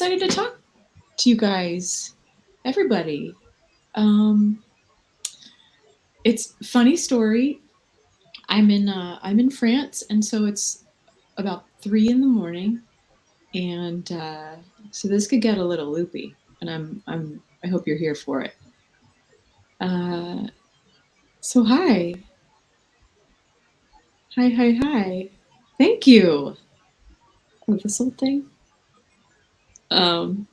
excited to talk to you guys, everybody. Um, it's funny story. I'm in France, and so it's about 3 in the morning, and so this could get a little loopy, and I hope you're here for it. Uh, so hi. Thank you. Oh, this whole thing. Um,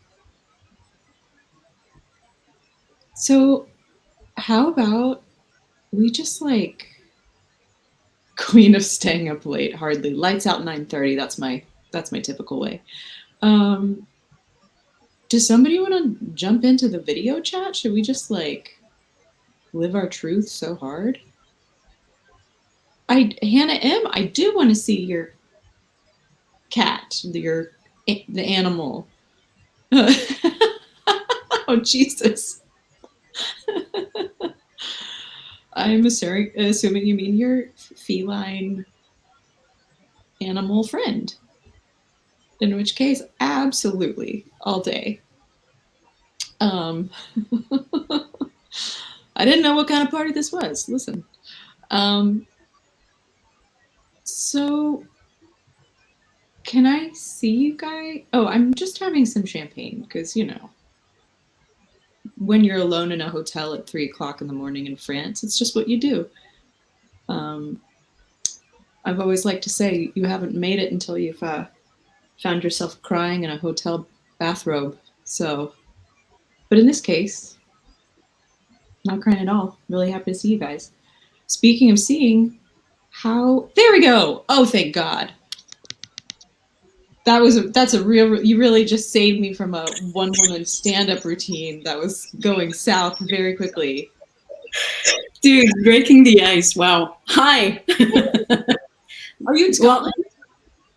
so how about we just like queen of staying up late, hardly lights out 9:30. That's my typical way. Um, does somebody want to jump into the video chat? Should we just like live our truth so hard? Hannah M, I do want to see your cat, the animal. Oh Jesus! I'm assuming you mean your feline animal friend. In which case, absolutely, all day. Um, I didn't know what kind of party this was. Listen. Um, so, can I see you guys? Oh, I'm just having some champagne because, when you're alone in a hotel at 3 o'clock in the morning in France, it's just what you do. Um, I've always liked to say you haven't made it until you've found yourself crying in a hotel bathrobe. So, but in this case, not crying at all. Really happy to see you guys. Speaking of seeing, there we go. Oh, thank God. That's a real. You really just saved me from a one woman stand up routine that was going south very quickly. Dude, breaking the ice. Wow. Hi. Are you in Scotland? Well,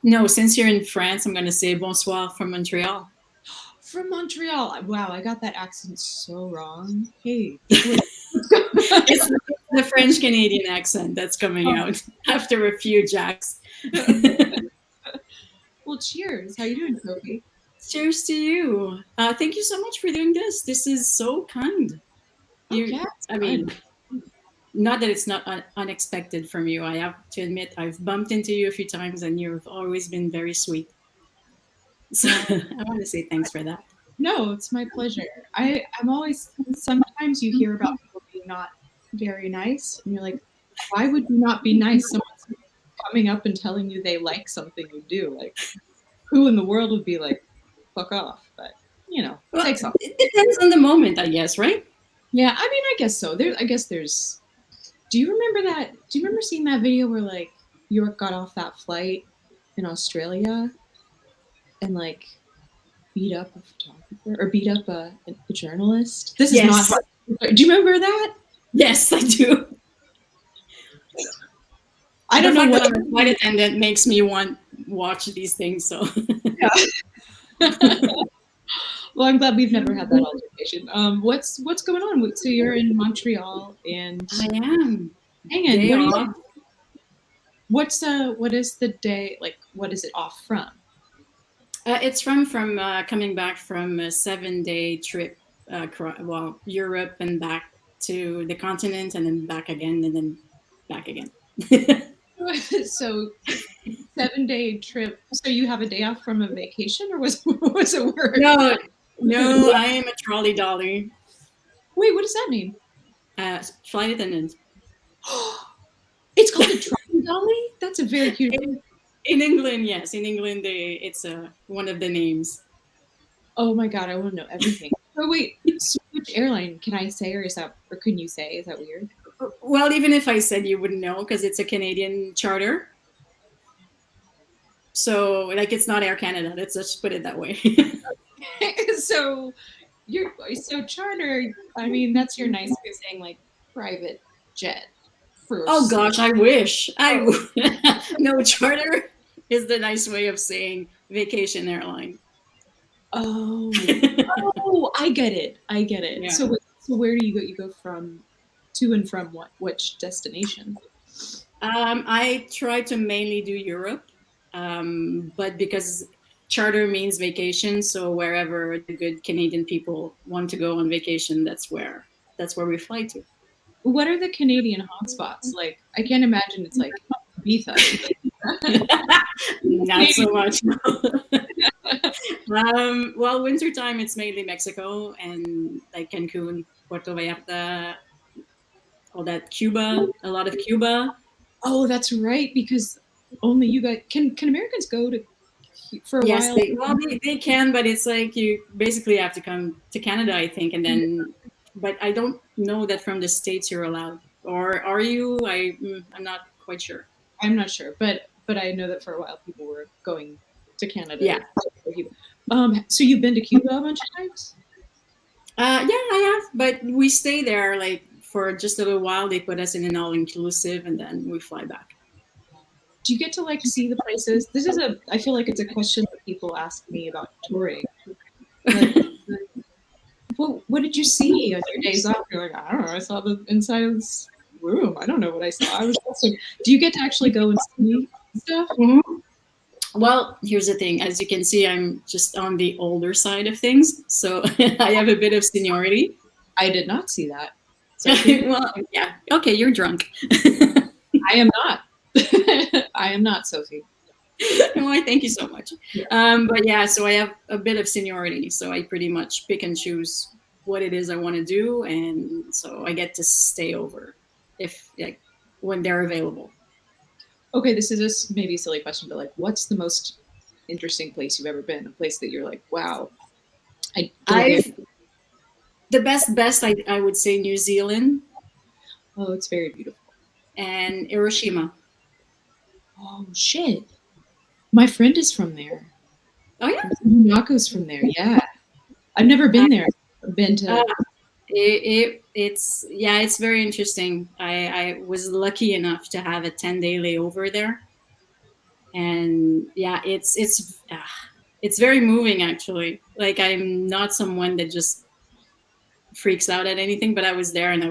no, since you're in France, I'm going to say bonsoir from Montreal. From Montreal. Wow, I got that accent so wrong. Hey. It's the French Canadian accent that's coming out after a few jacks. Well, cheers. How you doing, Sophie? Cheers to you. Thank you so much for doing this. This is so kind. Yeah, I mean, not that it's not unexpected from you. I have to admit, I've bumped into you a few times, and you've always been very sweet. So I want to say thanks for that. No, it's my pleasure. I'm always, sometimes you hear about people being not very nice, and you're like, why would you not be nice? Someone's coming up and telling you they like something you do. Like, who in the world would be like, fuck off? But, Well, takes off. it depends on the moment, I guess, right? Yeah, I mean, I guess so. I guess there's. Do you remember that? Do you remember seeing that video where like York got off that flight in Australia and like beat up a photographer or beat up a journalist? This is Yes. not. Do you remember that? Yes, I do. I don't know what I'm a flight attendant makes me watch these things. So. Yeah. Well, I'm glad we've never had that altercation. What's going on? So you're in Montreal, and I am. hang on. What is the day like? What is it off from? It's from coming back from a 7-day trip, Europe and back to the continent, and then back again, and then back again. So 7-day trip. So you have a day off from a vacation, or was it work? No, I am a trolley dolly. Wait, what does that mean? Flight attendant. It's called a trolley dolly? That's a very cute name. In England, yes. In England, it's one of the names. Oh my God, I want to know everything. Oh wait, so which airline can I say, or can you say? Is that weird? Well, even if I said, you wouldn't know because it's a Canadian charter. So, like, it's not Air Canada. Let's just put it that way. So charter. I mean, that's your nice way of saying like private jet. Oh gosh, I wish. No, charter is the nice way of saying vacation airline. Oh, I get it. Yeah. So where do you go? You go to and from which destination? I try to mainly do Europe, but because charter means vacation. So wherever the good Canadian people want to go on vacation, that's where we fly to. What are the Canadian hotspots? Like, I can't imagine it's like Ibiza. Not so much. Well, wintertime it's mainly Mexico and like Cancun, Puerto Vallarta, all that Cuba, a lot of Cuba. Oh, that's right, because only you guys can Americans go to for a Yes, while. they can, but it's like you basically have to come to Canada, I think, and then. But I don't know that from the states you're allowed, or are you? I'm not quite sure. I'm not sure, but I know that for a while people were going to Canada Yeah, to for Cuba. So you've been to Cuba a bunch of times? yeah, I have, but we stay there like for just a little while. They put us in an all inclusive, and then we fly back. Do you get to like see the places? This is a I feel like it's a question that people ask me about touring. Like, what did you see on your days off? You're like, I don't know. I saw the inside of this room. I don't know what I saw. I was also, do you get to actually go and see stuff? Mhm. Well, here's the thing. As you can see, I'm just on the older side of things, so I have a bit of seniority. I did not see that, Sophie. Well, yeah. Okay, you're drunk. I am not. I am not, Sophie. Why, thank you so much. But yeah, so I have a bit of seniority, so I pretty much pick and choose what it is I want to do, and so I get to stay over if like when they're available. Okay, this is just maybe a silly question, but like, what's the most interesting place you've ever been? A place that you're like, wow, I don't think I've the best I would say New Zealand oh, it's very beautiful. and Hiroshima. Oh shit. My friend is from there. Oh yeah. Nako's from there. Yeah. I've never Uh, been there. I've been uh, to it's yeah, it's very interesting. I was lucky enough to have a 10-day layover there, and yeah, it's very moving actually. Like I'm not someone that just freaks out at anything, but I was there and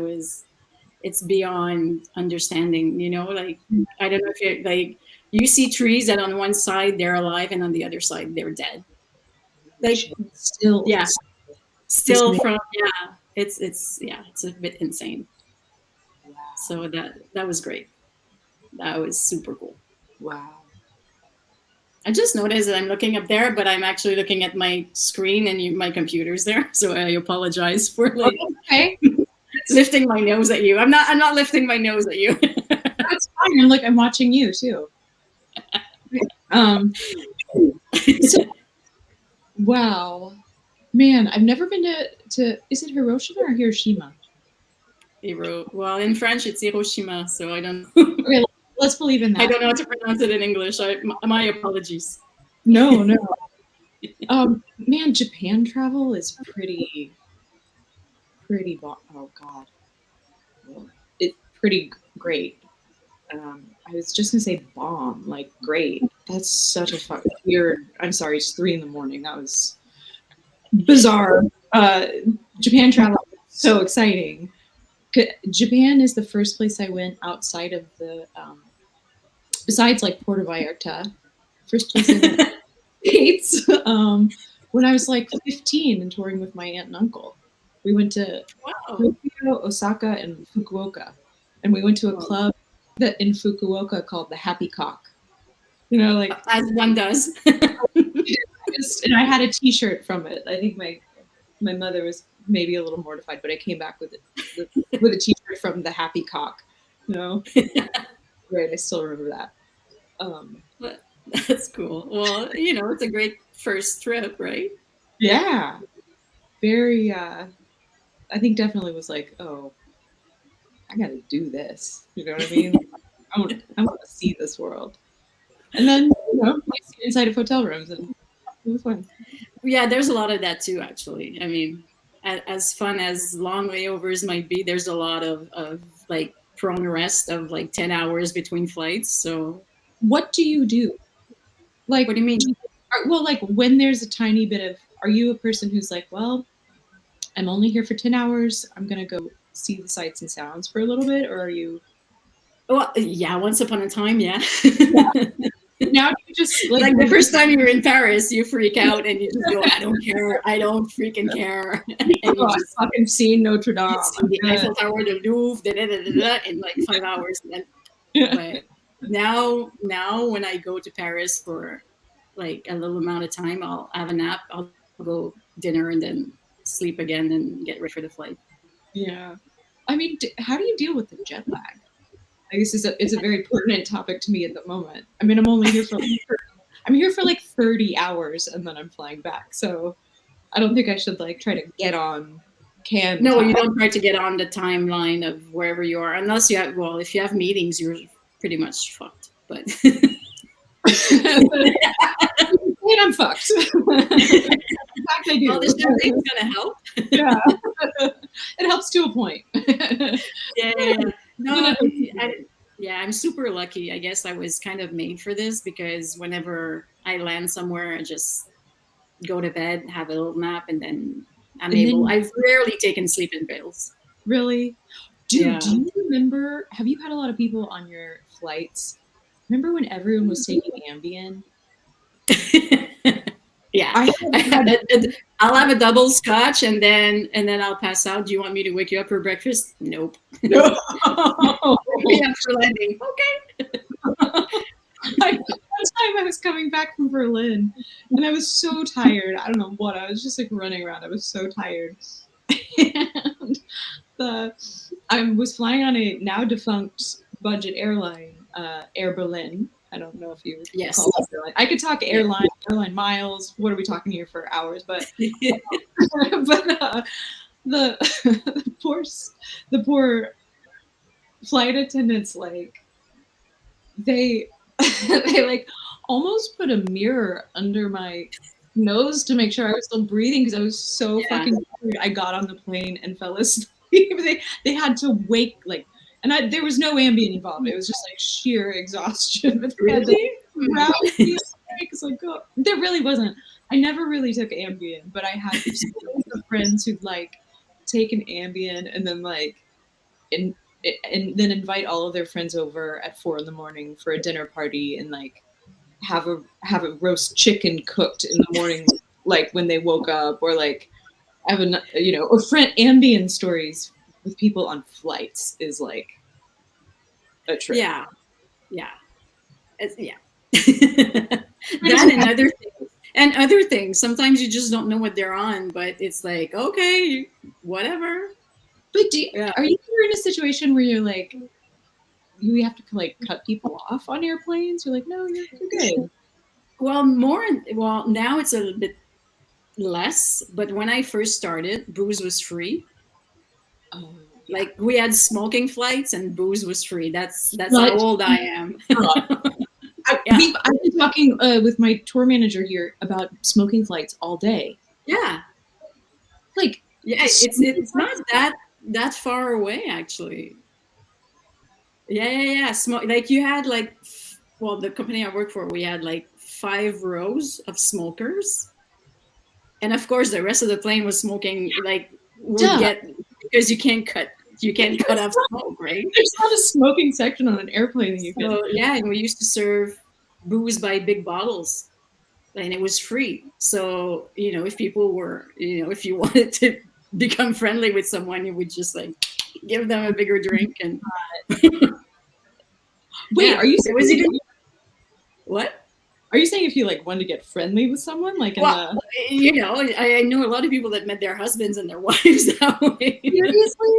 it's beyond understanding. Like I don't know if you like you see trees that on one side they're alive and on the other side they're dead. Like still yeah, this still from yeah, it's yeah, it's a bit insane. wow. So that was great. That was super cool. Wow. I just noticed that I'm looking up there, but I'm actually looking at my screen and my computer's there. So I apologize for Oh, like that's okay. lifting my nose at you. I'm not lifting my nose at you. That's fine. I'm watching you too. Um so wow. Man, I've never been to is it Hiroshima or Hiroshima? Well, in French it's Hiroshima, so I don't know. Okay, let's believe in I that. don't know how to pronounce it in English. My apologies. No, no. Man, Japan travel is oh god. Well, it's pretty great. I was just gonna say bomb, like great. That's such a weird. I'm sorry, it's 3 in the morning. That was bizarre. Japan travel is so exciting. Japan is the first place I went outside of the besides like Puerto Vallarta. First place I went States when I was like 15 and touring with my aunt and uncle. We went to Wow. Tokyo, Osaka, and Fukuoka, and we went to a Well, club that in Fukuoka called the Happy Cock. Like as one does. and I had a T-shirt from it. I think my mother was maybe a little mortified, but I came back with it with a T-shirt from the Happy Cock. You know, right? I still remember that. Um, But that's cool. Well, it's a great first trip, right? yeah, very. I think definitely was like, oh, I got to do this. You know what I mean? I want to see this world. And then I see inside of hotel rooms, and it was fun. Yeah, there's a lot of that too, actually. I mean, as fun as long layovers might be, there's a lot of like prone rest of like 10 hours between flights. So, What do you do? what Like, do you mean? well, like when there's a tiny bit of, are you a person who's like, well, I'm only here for 10 hours. I'm gonna go see the sights and sounds for a little bit, or are you? Well, yeah, once upon a time, yeah. Now you just like Like the first time you're in Paris, you freak out and you just go, I don't care, I don't freaking care, and you oh, just I fucking seen Notre Dame. you see the Eiffel Tower, the Louvre, in like 5 hours. But now when I go to Paris for like a little amount of time, I'll have a nap, I'll go dinner, and then sleep again and get ready for the flight. Yeah. I mean, how do you deal with the jet lag? Like, this is it's a very pertinent topic to me at the moment. I mean, I'm here for like 30 hours and then I'm flying back. So I don't think I should like try to get on can No, time. you don't try to get on the timeline of wherever you are, unless you have. Well, if you have meetings, you're pretty much fucked. But And I'm fucked. In fact, I well, do. the champagne's gonna help. Yeah. It helps to a point. Yeah, yeah, yeah. Then No, it hurts to I, yeah, I'm super lucky. I guess I was kind of made for this because whenever I land somewhere, I just go to bed, have a little nap, and then I'm and able. then I've rarely taken sleeping pills. really, dude, Yeah. do you remember? Have you had a lot of people on your flights? Remember when everyone was taking Ambien? Yeah. I had I'll have a double scotch and then I'll pass out. Do you want me to wake you up for breakfast? Nope. no. Wake me up for landing. Okay. One time I was coming back from Berlin and I was so tired. I don't know what. I was just like running around. I was so tired. And the I was flying on a now defunct budget airline, Air Berlin. I don't know if you Yes. recall that airline. I could talk Yeah. airline miles. What are we talking here for hours? But but the the poor flight attendants like they they like almost put a mirror under my nose to make sure I was still breathing because I was so Yeah. fucking tired. I got on the plane and fell asleep. They had to wake like and there was no Ambien involved. It was just like sheer exhaustion. But they had to Really? rouse me because like oh, there really wasn't. I never really took Ambien, but I had stories of friends who'd like taken Ambien and then like and and then invite all of their friends over at 4 in the morning for a dinner party and like have a roast chicken cooked in the morning, like when they woke up, or like I have a or friend Ambien stories with people on flights is like a trip. Yeah. Yeah. Yeah. I just That and other things. And other things. Sometimes you just don't know what they're on, but it's like, okay, whatever. but Yeah. are you ever in a situation where you're like you have to like cut people off on airplanes? You're like, no, you're good. Well, now it's a little bit less, but when I first started, booze was free. Oh, yeah. Like we had smoking flights and booze was free. That's how But old I am. Yeah. I've been talking with my tour manager here about smoking flights all day. Yeah. Like, Yeah, it's not that far away actually. Yeah, yeah, yeah. Like you had well, the company I work for, we had like 5 rows of smokers, and of course the rest of the plane was smoking. Like would duh. get because you can't cut off smoke, right? There's not a smoking section on an airplane that you can. So yeah, and we used to serve booze by big bottles, and it was free. So if people were, if you wanted to become friendly with someone, you would just like give them a bigger drink and Wait, yeah, are you it was saying even what? are you saying if you like wanted to get friendly with someone, like in Well, the I know a lot of people that met their husbands and their wives that way. seriously?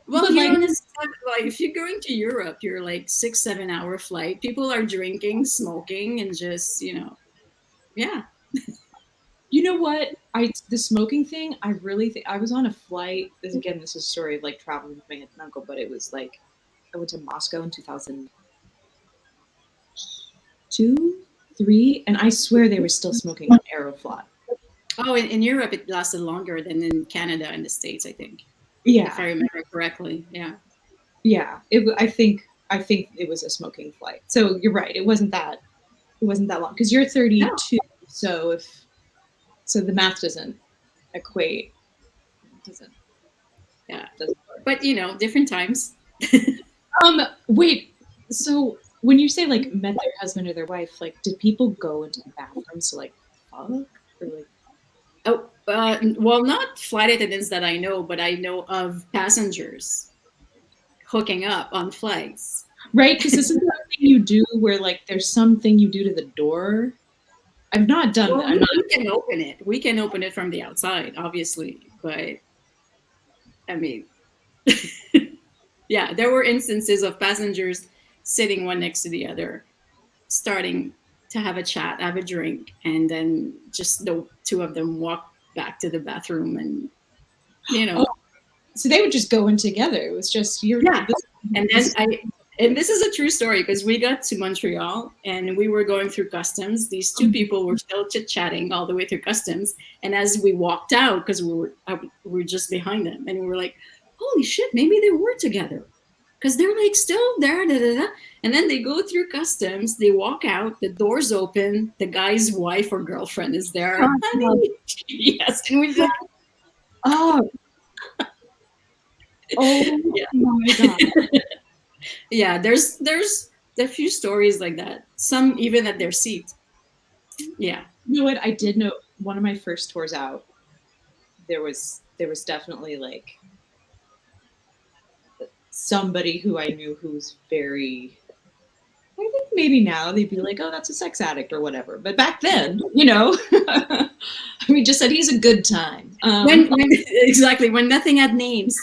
Well, But here like, on this, like if you're going to Europe, you're like 6-7 hour flight. People are drinking, smoking, and just yeah. you know what? The smoking thing. I really think I was on a flight. This is a story of like traveling with my aunt and uncle, but it was like I went to Moscow in 2002, three, and I swear they were still smoking on Aeroflot. Oh, in Europe, it lasted longer than in Canada and the States, I think, if Yeah, I remember correctly. Yeah. yeah. I think it was a smoking flight. So you're right. It wasn't that long because you're No. 32. So if so, the math doesn't equate. Doesn't Yeah. doesn't work. But different times. Wait. So when you say like met their husband or their wife, like did people go into the bathrooms to like fuck or like Oh, well, not flight attendants that I know, but I know of passengers hooking up on flights. right? Because this is something you do where like there's something you do to the door. I've not done Well, that. I'm not. we can open it. We can open it from the outside, obviously. But I mean, yeah, there were instances of passengers sitting one next to the other, starting to have a chat, have a drink, and then just the two of them walk back to the bathroom and, you Oh, know, so they would just go in together. It was just you're yeah. this. And then this and this is a true story because we got to Montreal and we were going through customs. These two people were still chit chatting all the way through customs. And as we walked out, because we were just behind them, and we were like, holy shit, maybe they were together. Because they're like still there, da, da, da. And then they go through customs, they walk out, the doors open, the guy's wife or girlfriend is there. Honey, yes. And we like, oh, oh yeah. my god. Yeah, there's a few stories like that. Some even at their seat. Yeah. You know what? I did know one of my first tours out. There was definitely like somebody who I knew who was very. I think maybe now they'd be like, "Oh, that's a sex addict" or whatever. But back then, we just said he's a good time. When exactly when nothing had names.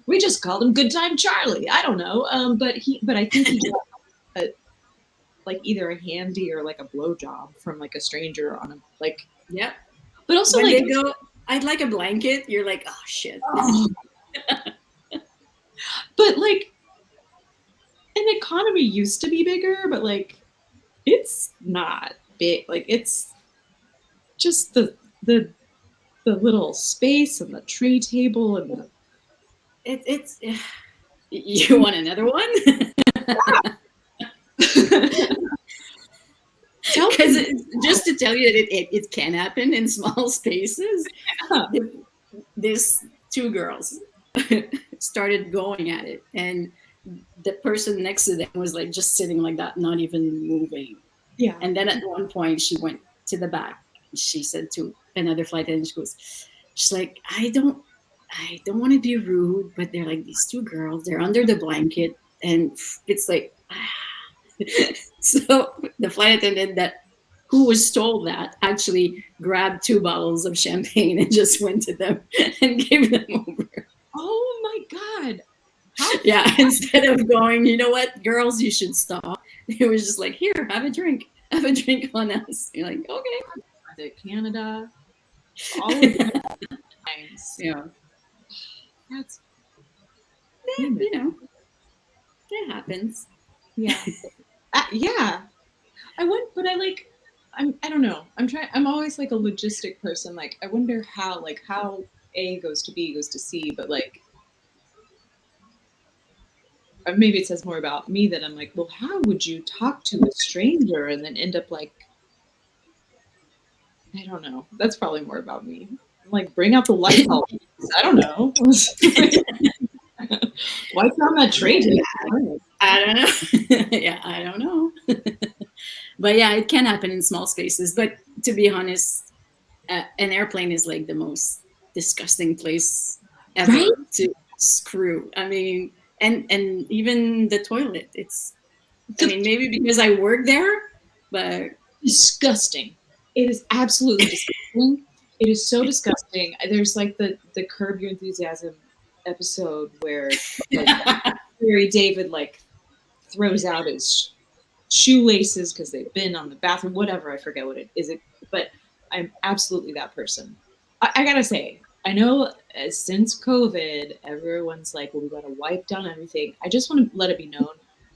We just called him Good Time Charlie. I don't know, but I think he got like either a handy or like a blowjob from like a stranger on a like. Yep. But also When like, they go, I'd like a blanket. You're like, oh shit. oh, but like an economy used to be bigger, but like it's not big. Like it's just the little space and the tray table and the It's you want another one? Because just to tell you that it can happen in small spaces. This two girls started going at it, and the person next to them was like just sitting like that, not even moving. yeah. And then at one point, she went to the back. She said to another flight attendant, she goes, she's like, I don't want to be rude, but they're like these two girls. They're under the blanket, and it's like, so the flight attendant that who was told that actually grabbed two bottles of champagne and just went to them and gave them over. Oh my god. How Yeah, instead of going, you know what, girls, you should stop. It was just like, here, have a drink on us. You're like, okay, the Canada, all of the times. yeah, That's you know, it happens. yeah. Yeah. I went, but I like. I don't know. I'm trying. I'm always like a logistic person. Like I wonder how A goes to B goes to C, but like maybe it says more about me that I'm like, well, how would you talk to a stranger and then end up like, I don't know. That's probably more about me. Like, bring out the light bulb. I don't know. Why on that tray table? I don't know. Yeah, I don't know. But yeah, it can happen in small spaces. But to be honest, an airplane is like the most disgusting place ever Right? to screw. I mean, and even the toilet. It's. I mean, maybe because I work there, but Disgusting. It is absolutely disgusting. It is so disgusting. There's like the Curb Your Enthusiasm episode where like Larry David like throws out his shoelaces because they've been on the bathroom, whatever. I forget what it is. But I'm absolutely that person. I gotta say, I know since COVID, everyone's like, well, we gotta wipe down everything. I just want to let it be known,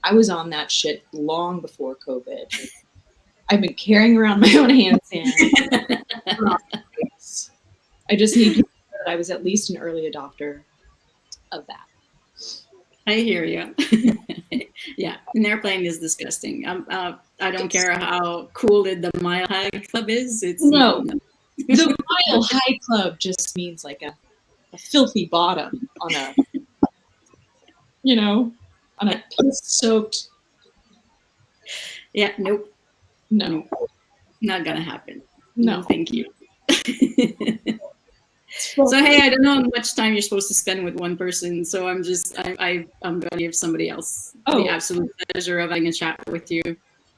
I was on that shit long before COVID. I've been carrying around my own hand sanitizer. I just need to know that I was at least an early adopter of that. I hear you. Yeah, an airplane is disgusting. I don't care how cool the Mile High Club is. It's No, no. the Mile High Club just means like a filthy bottom on a, you know. on a piss-soaked. Yeah, nope, No, nope, not gonna happen. no. No, thank you. So So hey, I don't know how much time you're supposed to spend with one person, so I'm gonna give somebody else the oh, absolute pleasure of having a chat with you.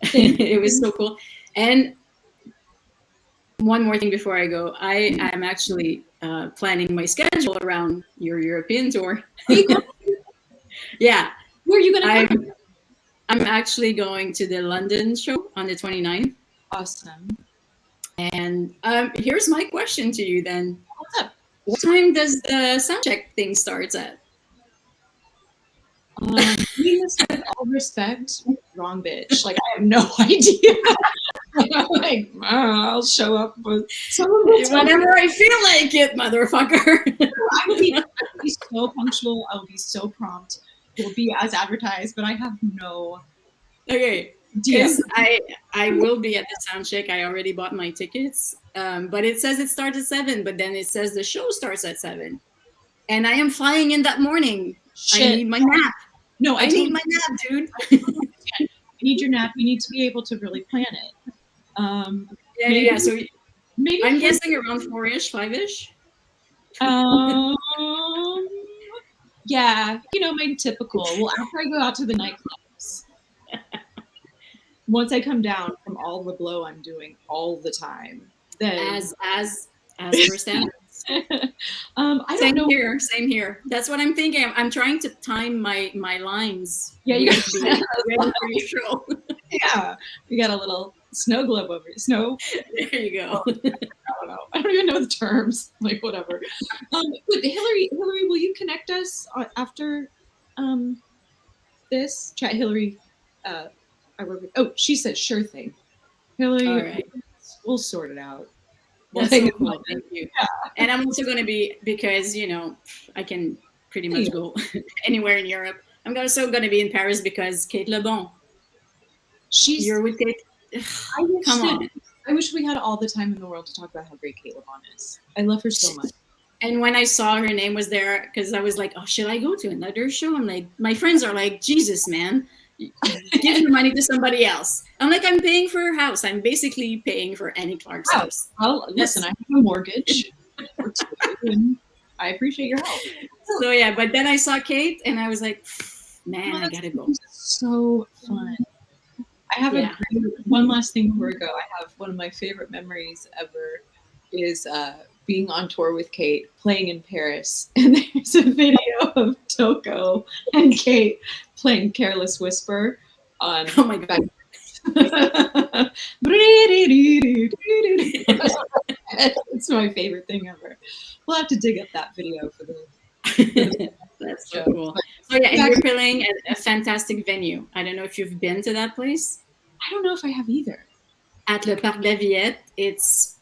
thank It was you. so cool. And one more thing before I go, I am actually planning my schedule around your European tour. Are you going? Yeah, Where are you gonna I'm come? I'm actually going to the London show on the 29th. Awesome. And here's my question to you then. What's up? What time does the sound check thing start at? With all respect, wrong bitch. Like I have no idea. Like I'll show up, but someone will tell me. Whenever I feel like it, motherfucker. I will be so punctual. I will be so prompt. It will be as advertised, but I have no Okay, idea. because I will be at the sound check. I already bought my tickets, but it says it starts at 7. But then it says the show starts at 7, and I am flying in that morning. I Shit. need my nap. No, I need my nap, dude. You need your nap. You need to be able to really plan it. Yeah, Maybe, yeah. So maybe. I'm guessing around 4-ish, 5-ish. Um, yeah, my typical. Well, after I go out to the nightclubs, once I come down from all the blow I'm doing all the time, then As per standard. I don't know. Same here. That's what I'm thinking. I'm trying to time my lines. Yeah, you with got being ready for your show. yeah, we got a little snow globe over it. Snow. There you go. I don't know. I don't even know the terms. Like whatever. But Hillary, will you connect us after this chat? Hillary, I work with. Oh, she said sure thing. Hillary, All right. we'll sort it out. That's Like, so cool. Thank you. yeah. And I'm also going to be, because, I can pretty much go anywhere in Europe. I'm also going to be in Paris because Kate Lebon. You're with Kate. Come on. I wish we had all the time in the world to talk about how great Kate Lebon is. I love her so much. And when I saw her name was there, because I was like, oh, should I go to another show? I'm like, my friends are like, Jesus, man, give your money to somebody else. I'm like, I'm paying for her house. I'm basically paying for Annie Clark's house. Well, listen, I have a mortgage. And I appreciate your help. So yeah, but then I saw Kate and I was like, man, I gotta go. So fun. I have one last thing before we go. I have one of my favorite memories ever is being on tour with Kate, playing in Paris. And there's a video of Toko and Kate playing Careless Whisper on Oh my God. It's my favorite thing ever. We'll have to dig up that video for the That's so cool. So yeah, and you're playing at a fantastic venue. I don't know if you've been to that place. I don't know if I have either. At Le Parc de la Villette, it's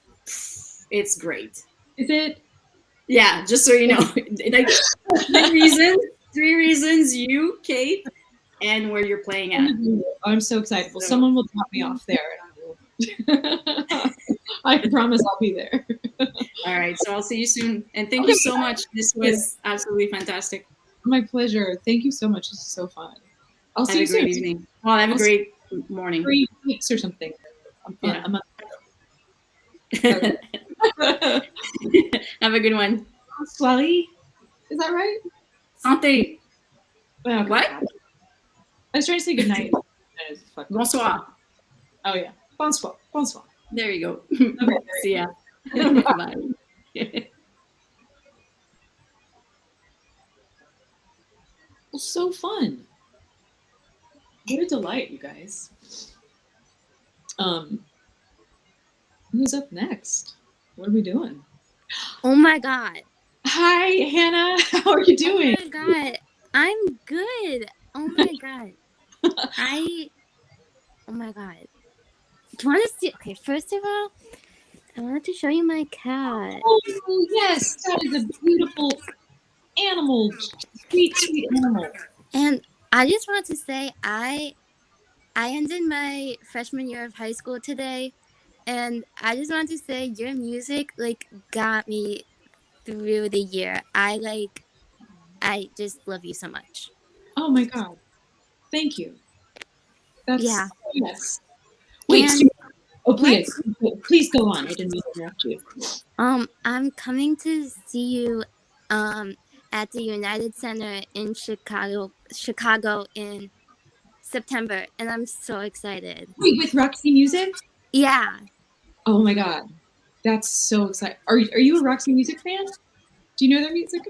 great. Is it? Yeah, just so you know, like three reasons you, Kate, and where you're playing at. I'm so excited. Well, someone will drop me off there, and I will. I promise I'll be there. All right, so I'll see you soon, and thank you so much. This was absolutely fantastic. My pleasure. Thank you so much. This is so fun. I'll see you soon. Have a great evening. Well, have a great morning. 3 weeks or something. Yeah. A month. Have a good one. Swally? Is that right? Santé. Okay. What? I was trying to say good night. Bonsoir. Oh yeah. Bonsoir. Bonsoir. There you go. Okay, see ya. Bye. Well, so fun. What a delight, you guys. Who's up next? What are we doing? Oh my God. Hi, Hannah. How are you doing? Oh my God. I'm good. Oh my God. Oh my God. Do you want to see? Okay, first of all, I wanted to show you my cat. Oh, yes. That is a beautiful animal. Sweet, sweet animal. And I just want to say, I ended my freshman year of high school today. And I just want to say your music got me through the year. I just love you so much. Oh my God. Thank you. That's Yeah. yes. Wait, so, And oh what? please go on. I didn't mean to interrupt you. I'm coming to see you at the United Center in Chicago in September, and I'm so excited. Wait, with Roxy Music? Yeah. Oh my god, that's so exciting. Are you a Roxy Music fan? Do you know their music?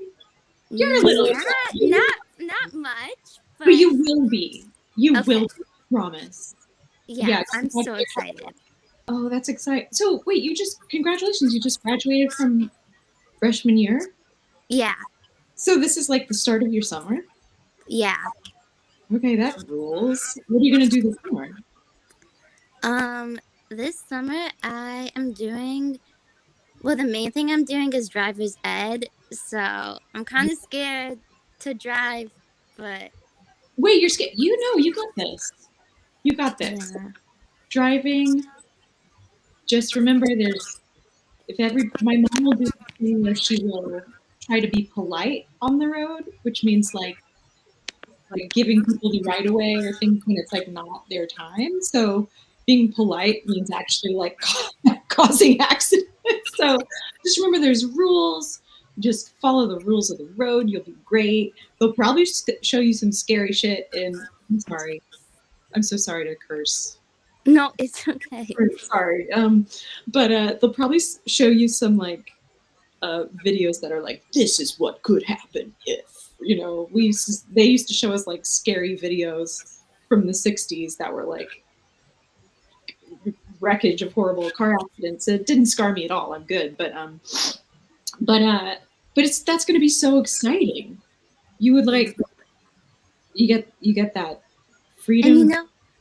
You're a little Not excited, not much, but but you will be. You okay. will be, promise. Yeah, Yeah. I'm so excited. Oh, that's exciting. So wait, congratulations, you just graduated from freshman year? Yeah. So this is like the start of your summer? Yeah. Okay, that rules. What are you gonna do this summer? This summer I am doing, well, the main thing I'm doing is driver's ed, so I'm kind of scared to drive, but Wait, you're scared. You know, you got this. You got this. yeah. Driving, just remember my mom will do this thing where she will try to be polite on the road, which means like giving people the right of way or things when it's like not their time. So being polite means actually like causing accidents. So just remember there's rules. Just follow the rules of the road. You'll be great. They'll probably show you some scary shit. And I'm sorry. I'm so sorry to curse. No, it's okay. Sorry. But they'll probably show you some like videos that are like, this is what could happen if, they used to show us like scary videos from the 60s that were like wreckage of horrible car accidents. It didn't scar me at all. I'm good. But that's going to be so exciting. You would like, you get that And freedom.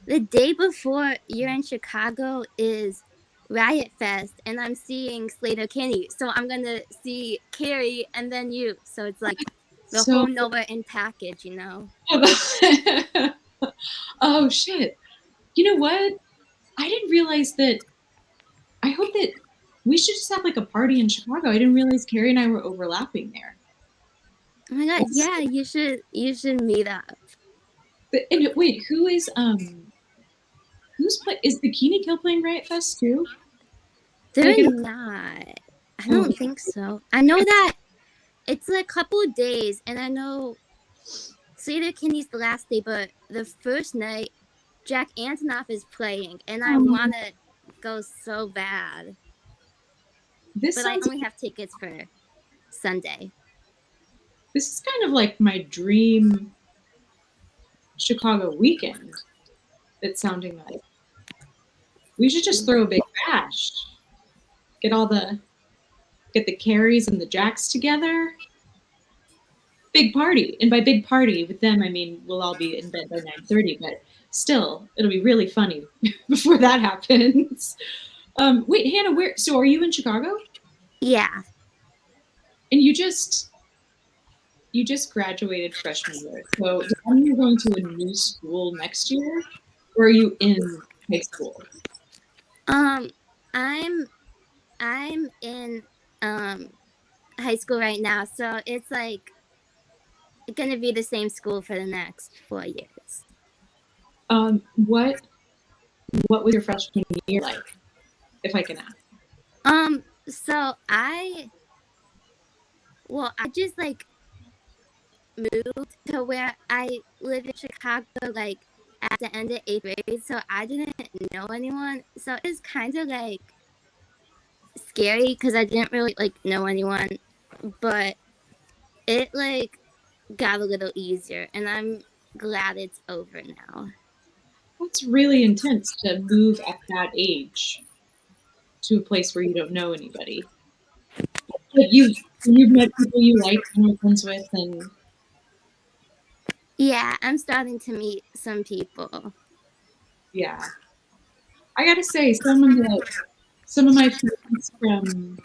the day before you're in Chicago is Riot Fest, and I'm seeing Slater Kinney. So I'm gonna see Carrie and then you. So it's like the So whole Nova in package, oh shit. You know what? I didn't realize that. I hope that we should just have like a party in Chicago. I didn't realize Carrie and I were overlapping there. Oh my god, That's, yeah, you should meet up. and wait, is Bikini Kill playing Riot Fest too? Did I They're get not. I oh, don't think so. I know that it's a couple of days, and I know Slater Kinney's the last day, but the first night, Jack Antonoff is playing, and I um, wanna go so bad. this But I sounds only have tickets for Sunday. this is kind of like my dream Chicago weekend. It's sounding like we should just throw a big bash. Get all the get the Carries and the Jacks together. Big party. And by big party with them I mean we'll all be in bed by 9:30, but still it'll be really funny before that happens. Wait, Hannah, so are you in Chicago? Yeah. And you just graduated freshman year. So does that mean you're going to a new school next year? Or are you in high school? Um, I'm I'm in high school right now, so it's like gonna be the same school for the next 4 years. What was your freshman year like, if I can ask? So I just like moved to where I live in Chicago, like at the end of 8th grade, so I didn't know anyone. So it's kind of like scary because I didn't really like know anyone, but it like got a little easier, and I'm glad it's over now. That's really intense to move at that age to a place where you don't know anybody. But you've met people you like and are friends with, and Yeah, I'm starting to meet some people. yeah. I gotta say, some of my friends from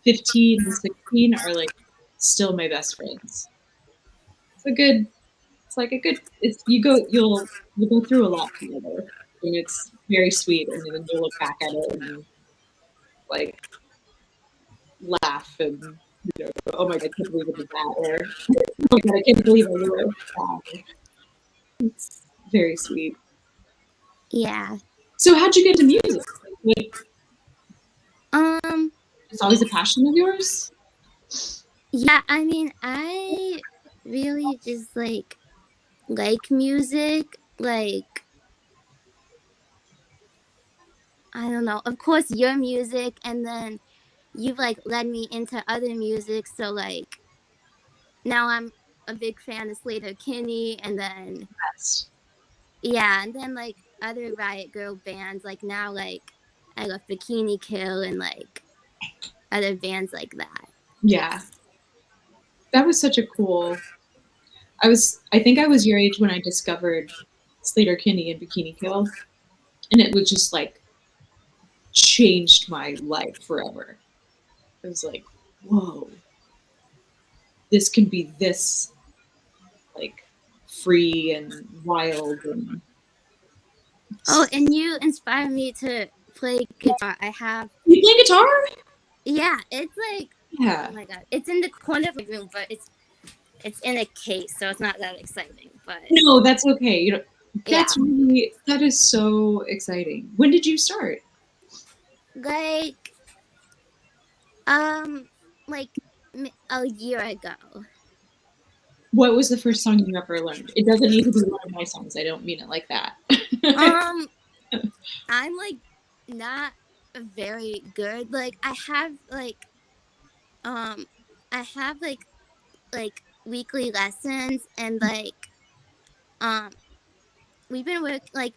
15 and 16 are like still my best friends. It's a good it's like a good it's you'll go through a lot together and it's very sweet and then you'll look back at it and like laugh and oh my god, I can't believe I did that or oh my god, I can't believe I wore that. It's very sweet. Yeah. So how'd you get into music? Like, Um. it's always a passion of yours? Yeah. I mean, I really just like music. Like, I don't know. Of course, your music, and then you've like led me into other music. So like now I'm a big fan of Slater Kinney, and then Yes. yeah, and then like other Riot Girl bands. Like now, like I love Bikini Kill and like other bands like that. Yeah. That was such a cool. I think I was your age when I discovered Slater Kinney and Bikini Kill, and it was just like changed my life forever. I was like, whoa, this can be this like free and wild and Oh, and you inspired me to play guitar. I have you play guitar? yeah, it's like oh Yeah. my god, it's in the corner of my room, but it's in a case, so it's not that exciting. But No, that's okay. yeah, That is so exciting. When did you start? like um, like a year ago. What was the first song you ever learned? It doesn't need to be one of my songs. I don't mean it like that. Um, I'm like not very good. Like um I have like weekly lessons and um we've been work like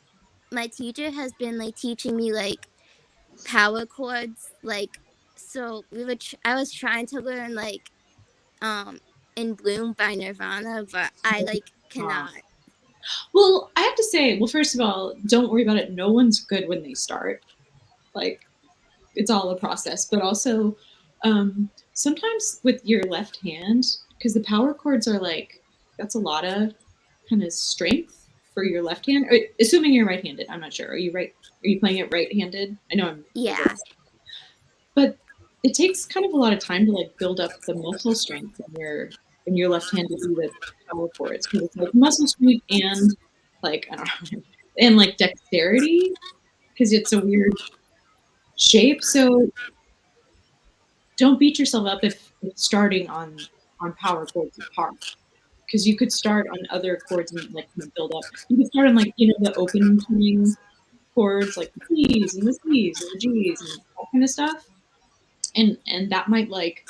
my teacher has been like teaching me like power chords like so I was trying to learn like um In Bloom by Nirvana, but I like Ah. cannot. Well, I have to say, well, first of all, don't worry about it. No one's good when they start. Like, it's all a process. But also, sometimes with your left hand, because the power chords are like, that's a lot of kind of strength for your left hand. Assuming you're right-handed, I'm not sure. Are you right? Are you playing it right-handed? I know I'm Yeah. but it takes kind of a lot of time to like build up the muscle strength in your left hand to do the power chords because it's like muscle strength and like I don't know and like dexterity because it's a weird shape. So don't beat yourself up if starting on power chords is hard because you could start on other chords and like kind of build up. You could start on like the open tuning chords like the C's and the C's and the G's and that kind of stuff, and that might like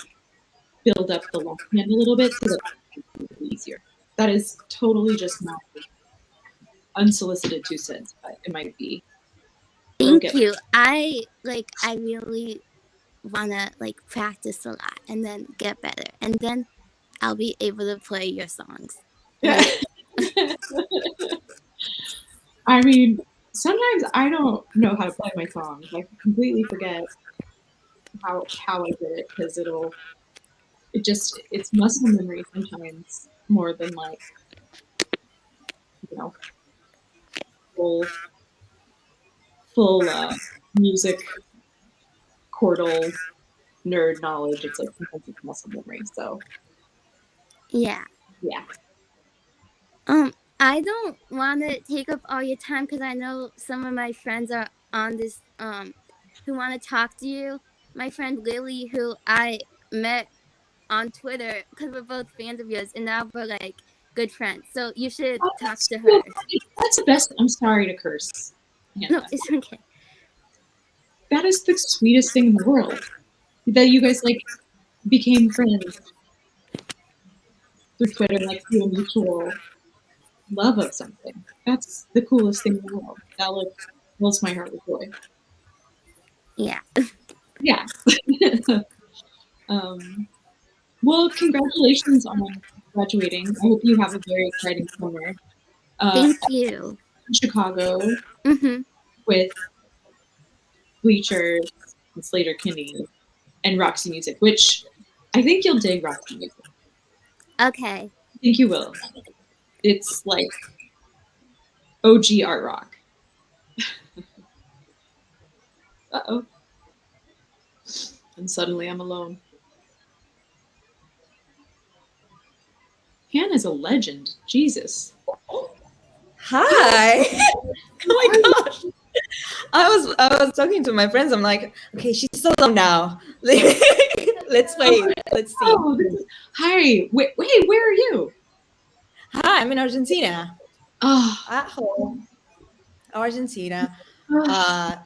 build up the left hand a little bit so that it's easier. That is totally just my unsolicited 2 cents, but it might be. Don't Thank get you. I really wanna like practice a lot and then get better. And then I'll be able to play your songs. yeah. Like I mean, sometimes I don't know how to play my songs. I completely forget how I did it because it's muscle memory sometimes more than like you know full full music chordal nerd knowledge. It's like sometimes it's muscle memory. So yeah. yeah. I don't want to take up all your time because I know some of my friends are on this who want to talk to you. My friend Lily, who I met on Twitter because we're both fans of yours, and now we're like good friends. So you should Oh, talk that's to her. so funny. That's the best. I'm sorry to curse, No, Hannah. it's okay. That is the sweetest thing in the world. That you guys like became friends through Twitter, like through a mutual love of something. That's the coolest thing in the world. That like fills my heart with joy. Yeah. Yeah. um, well, congratulations on graduating. I hope you have a very exciting summer Thank you. in Chicago Mhm. with Bleachers and Slater Kinney and Roxy Music, which I think you'll dig Roxy Music. Okay. I think you will. It's like OG art rock. Uh oh. And suddenly I'm alone. Hannah's a legend. Jesus. Hi. Oh my gosh. I was talking to my friends. I'm like, okay, she's so low now. Let's wait. Let's see. Oh, hi. Wait, where are you? Hi, I'm in Argentina. Oh, At home, Argentina. oh, Uh,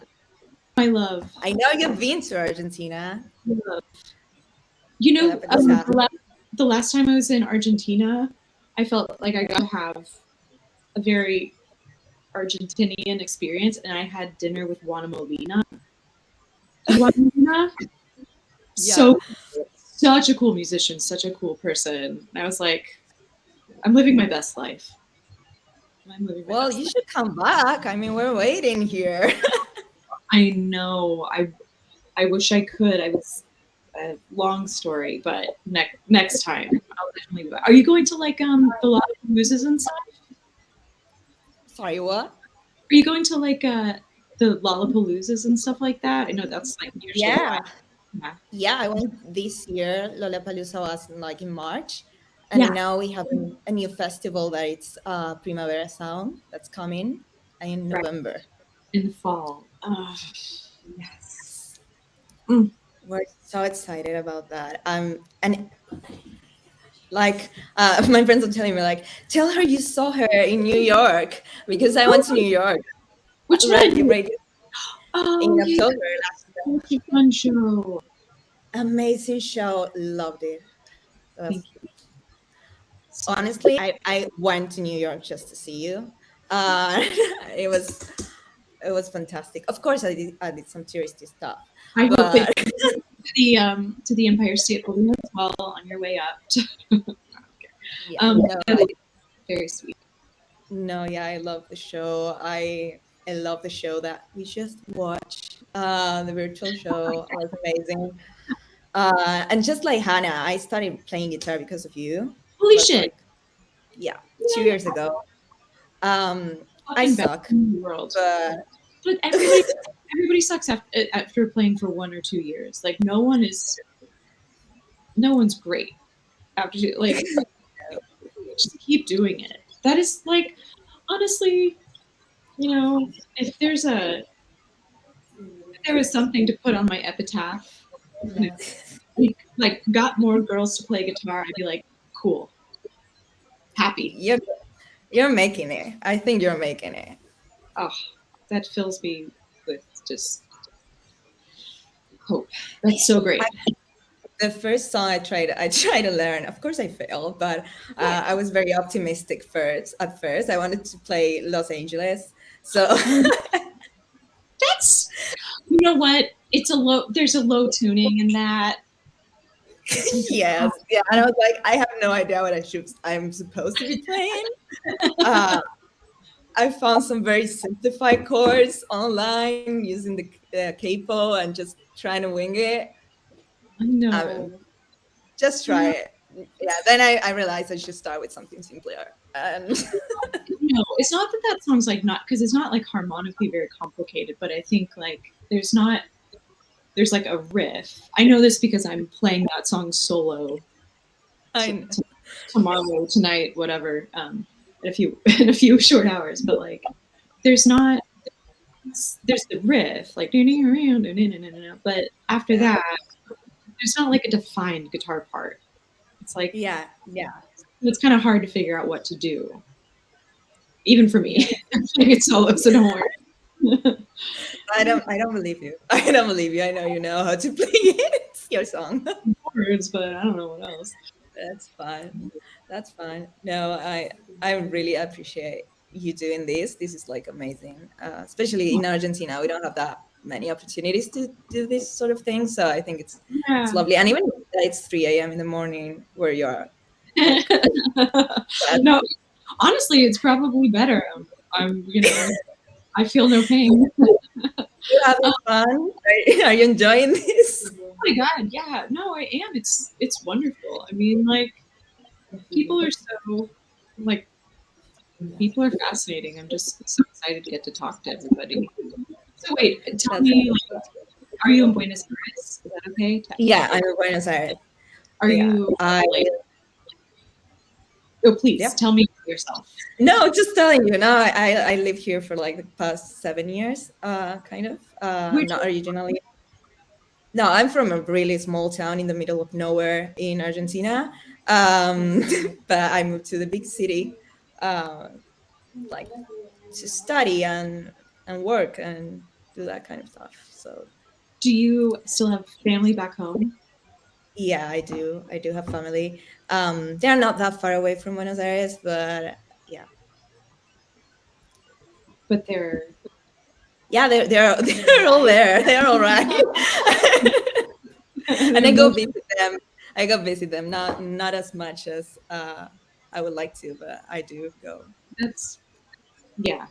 my love. I know you've been to Argentina. You know, Lollapalooza. the last time I was in Argentina, I felt like I got to have a very Argentinian experience, and I had dinner with Juana Molina. Juana Molina, Yeah. so such a cool musician, such a cool person. And I was like, I'm living my best life. I'm living my Well, best you life. should come back. I mean, we're waiting here. I know. I wish I could. I was a long story, but next time I'll definitely. Are you going to like the Lollapaloozas and stuff? Sorry, what? Are you going to like the Lollapaloozas and stuff like that? I know that's like usually why. Yeah. Yeah. Yeah, I went this year. Lollapalooza was like in March, Yeah, and now we have a new festival that it's Primavera Sound that's coming in right. November. In the fall. Oh, yes. Yes, Mm. we're so excited about that. And like my friends are telling me, like, tell her you saw her in New York because I went to New York Which right, one? right in Oh, yeah. October last year. Such a fun show. Amazing show, loved it. It Thank was you. honestly, I went to New York just to see you. It was fantastic. Of course, I did some touristy stuff, I hope that but to the Empire State Building as well on your way up. yeah, no, That is very sweet. no, yeah, I love the show. I love the show that we just watched. The virtual show was amazing. And just like Hannah, I started playing guitar because of you. Holy Was shit! like, yeah, two Yeah, years ago. I fucking best suck, in the world. but But everybody sucks after playing for 1 or 2 years. Like no one's great after like just keep doing it. That is like honestly, if there was something to put on my epitaph, and like got more girls to play guitar, I'd be like, cool, happy. you're you're making it. I think you're making it. Oh, that fills me with just hope. That's so great. The first song I tried to learn. Of course, I failed, but I was very optimistic first. At first, I wanted to play Los Angeles, so That's you know what? There's a low tuning in that. yes, yeah. And I was like, I have no idea what I'm supposed to be playing. Uh, I found some very simplified chords online using the capo and just trying to wing it. No. Um, just try it. Yeah. Then I realized I should start with something simpler. And No, it's not that that song's like not because it's not like harmonically very complicated, but I think like there's like a riff. I know this because I'm playing that song solo I tomorrow, tonight, whatever, in a few in a few short hours. But like, there's not there's the riff like, but after that, there's not like a defined guitar part. It's like yeah, yeah, it's kind of hard to figure out what to do, even for me. yeah. I'm playing it solo, so don't worry. I don't believe you. I don't believe you. I know you know how to play it. It's your song. Words, but I don't know what else. That's fine. That's fine. No, I really appreciate you doing this. This is like amazing. Especially in Argentina, we don't have that many opportunities to do this sort of thing. So I think it's Yeah. lovely. And even that it's 3 a.m. in the morning where you are, like that, No, honestly, it's probably better. I feel no pain. you having fun? Are you enjoying this? Oh my god, yeah. No, I am. It's wonderful. I mean, like people are so like people are fascinating. I'm just so excited to get to talk to everybody. So wait, tell That's me, like, are you in Buenos Aires? Is that okay? yeah. I'm in Buenos Aires. Are Yeah, you I like? Oh, please yep. tell me yourself? No, just telling you. No, I live here for like the past 7 years, kind of. I'm Which not originally. No, I'm from a really small town in the middle of nowhere in Argentina. Um, but I moved to the big city, uh, like to study and work and do that kind of stuff. So do you still have family back home? yeah, I do. I do have family. They're not that far away from Buenos Aires, but yeah, But they're yeah, they're they're all there. They're all right. And I they're go more, visit them. I go visit them. Not as much as I would like to, but I do go. that's yeah,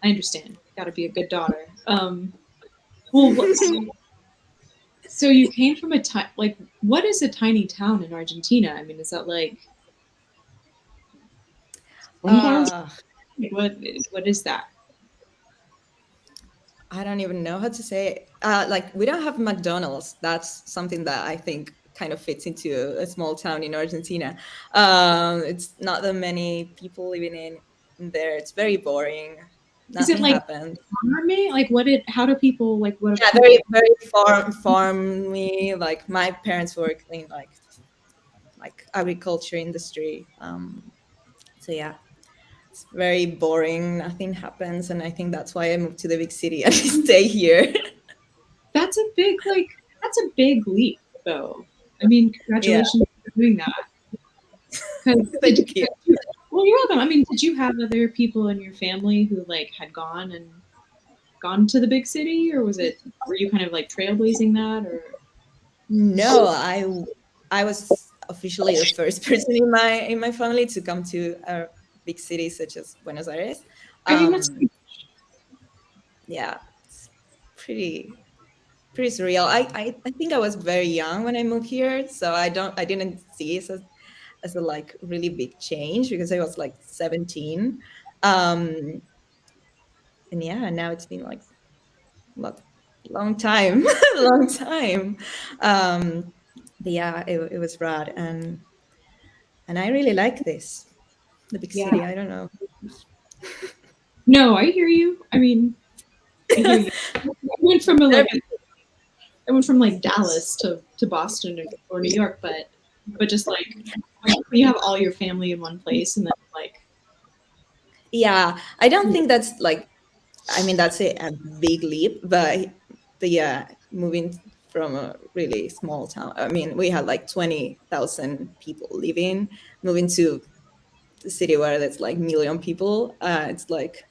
I understand. Got to be a good daughter. Well, so you came from a like what is a tiny town in Argentina? I mean, is that like 1,000? Uh, What is that? I don't even know how to say it. Like we don't have McDonald's. That's something that I think kind of fits into a small town in Argentina. It's not that many people living in there. It's very boring. Is it Nothing like happens. farming? Like what did how do people like what do Yeah, people very farmy. Like my parents work in like agriculture industry. So yeah, it's very boring. Nothing happens, and I think that's why I moved to the big city and stay here. that's a big like that's a big leap though. I mean, Yeah, congratulations for doing that. Because thank you. well, you're welcome. I mean, did you have other people in your family who like had gone to the big city, or was it were you kind of like trailblazing that, or No, I was officially the first person in my family to come to a big city such as Buenos Aires. I mean that's Um, yeah, it's pretty pretty surreal. I think I was very young when I moved here, so I didn't see it as a like really big change because I was like 17. Um, and yeah, now it's been like lot long time, long time. Um, but yeah, it was rad, and I really like this the big yeah. city. I don't know. No, I hear you. I mean, I hear you. I went from a, like I went from like Dallas to Boston or New York, but just like when you have all your family in one place and then like Yeah, I don't think that's like. I mean, that's a big leap, but yeah, moving from a really small town. I mean, we had like 20,000 people living, moving to the city where there's like million people. It's like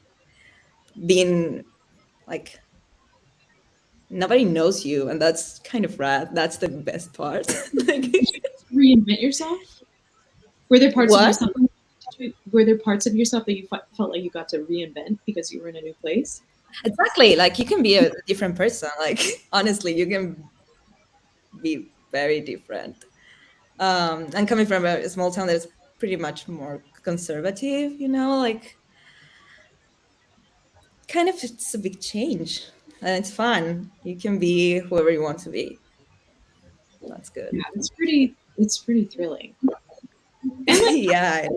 being like nobody knows you, and that's kind of rad. That's the best part. Like, reinvent yourself. Were there parts of what? yourself? Were there parts of yourself that you felt like you got to reinvent because you were in a new place? Exactly. Like you can be a different person. Like honestly, you can be very different. And coming from a small town that's pretty much more conservative, like kind of it's a big change. And it's fun. You can be whoever you want to be. That's good. Yeah, it's pretty thrilling and like Yeah.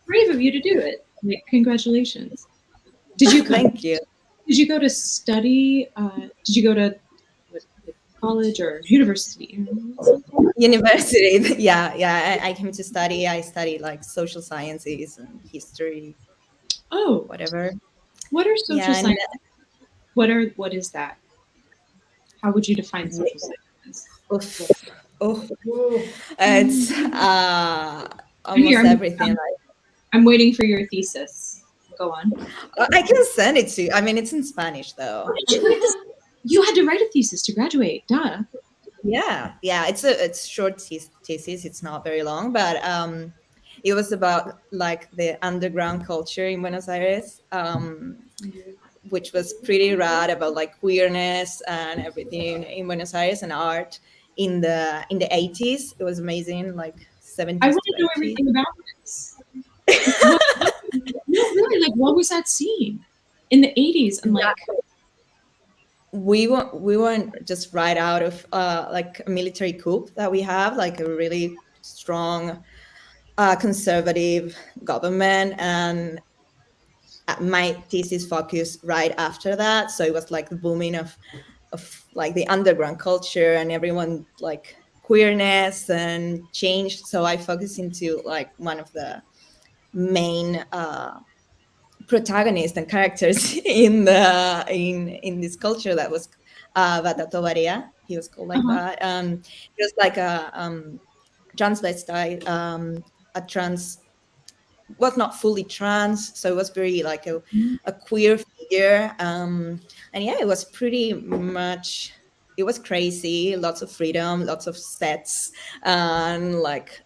brave of you to do it. Like congratulations. Did you go? Thank you. Did you go to study? Did you go to what, like college or university? University. Yeah. I came to study. I studied like social sciences and history, Oh, whatever. what are social Yeah. And sciences? What is that? How would you define social sciences? oof, oh, it's Here, almost everything. I'm waiting for your thesis. Go on. I can send it to you. I mean, it's in Spanish How though. did you write this? You had to write a thesis to graduate. Duh. Yeah. It's short thesis. It's not very long, but it was about like the underground culture in Buenos Aires, which was pretty rad about like queerness and everything in Buenos Aires and art in the 80s. It was amazing, like I 70s want to to know 80s. everything about this. Like, what? No, really. Like, what was that scene in the '80s? And like, We weren't just right out of like a military coup that we have, like a really strong conservative government, and my thesis focused right after that. So it was like the booming of like the underground culture and everyone like queerness and change. So I focused into like one of the main protagonists and characters in this culture that was Batato Barea. He was called like Uh-huh. that. He was like a transvestite, a trans, was not fully trans, so it was very like a queer figure. And yeah, it was pretty much, it was crazy, lots of freedom, lots of sets, and like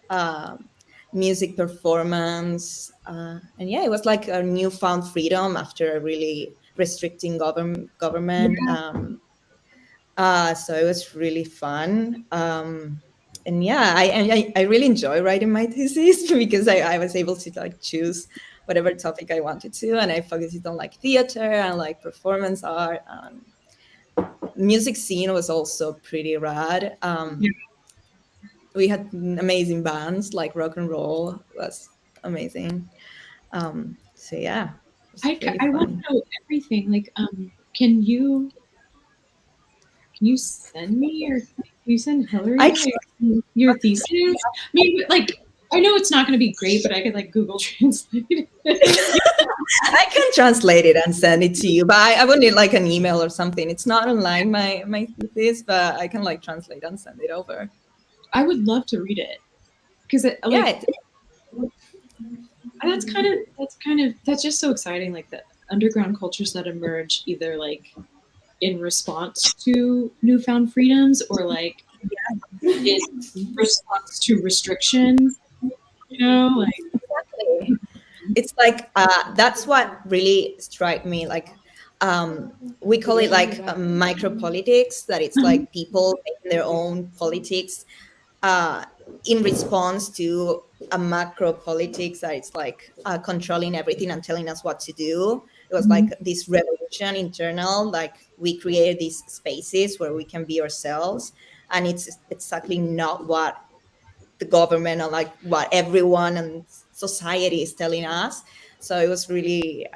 music performance, and yeah, it was like a newfound freedom after a really restricting government. Yeah. So it was really fun. And yeah, I really enjoy writing my thesis because I was able to like choose whatever topic I wanted to, and I focused on like theater and like performance art. Music scene was also pretty rad. Yeah. We had amazing bands, like rock and roll was amazing. So yeah, it was really I want fun. to know everything. Like, can you send me or can you send I Hillary your thesis? Maybe like I know it's not going to be great, but I could like Google Translate it. I can translate it and send it to you, but I would need like an email or something. It's not online, my thesis, but I can like translate and send it over. I would love to read it because Yeah, like that's just so exciting. Like the underground cultures that emerge either like in response to newfound freedoms or like in response to restriction. You know, like exactly. It's like that's what really struck me. Like we call it like micro politics. That it's uh-huh. like people making their own politics uh, in response to a macro politics that it's like controlling everything and telling us what to do. It was like this revolution internal, like we create these spaces where we can be ourselves, and it's exactly not what the government or like what everyone and society is telling us. So it was really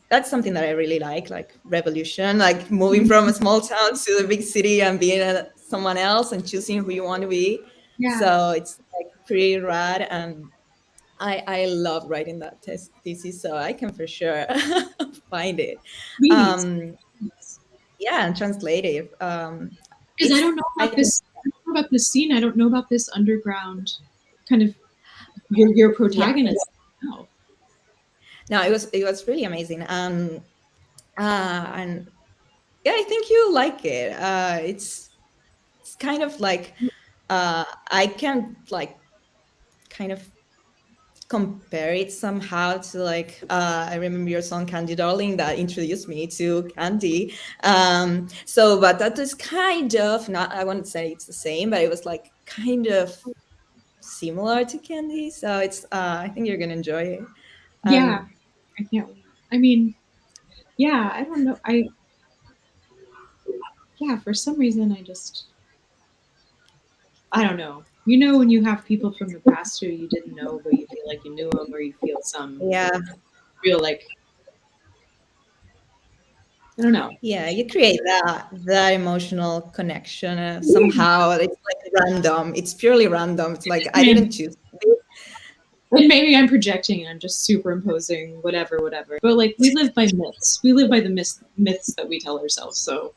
that's something that I really like revolution, like moving from a small town to a big city and being someone else and choosing who you want to be. Yeah, So it's like pretty rad, and I love writing that thesis, so I can for sure find it. please. Um, yeah, and translate it. Because I It's don't know I about think this. I don't know about this scene. I don't know about this underground kind of your yeah, protagonist. No. no, it was really amazing. And yeah, I think you like it. It's kind of like I can like kind of compare it somehow to like I remember your song Candy Darling that introduced me to Candy. So but that is kind of not, I wouldn't say it's the same, but it was like kind of similar to Candy. So it's I think you're gonna enjoy it. Yeah, Um, I can't wait. I mean, yeah, I don't know. Yeah, for some reason, I don't know. You know, when you have people from the past who you didn't know, but you feel like you knew them, or you feel some yeah, real like I don't know. yeah, you create that emotional connection somehow. It's like random. It's purely random. It's like I And didn't choose. maybe I'm projecting and I'm just superimposing whatever, whatever. But like we live by myths. We live by the myths that we tell ourselves. So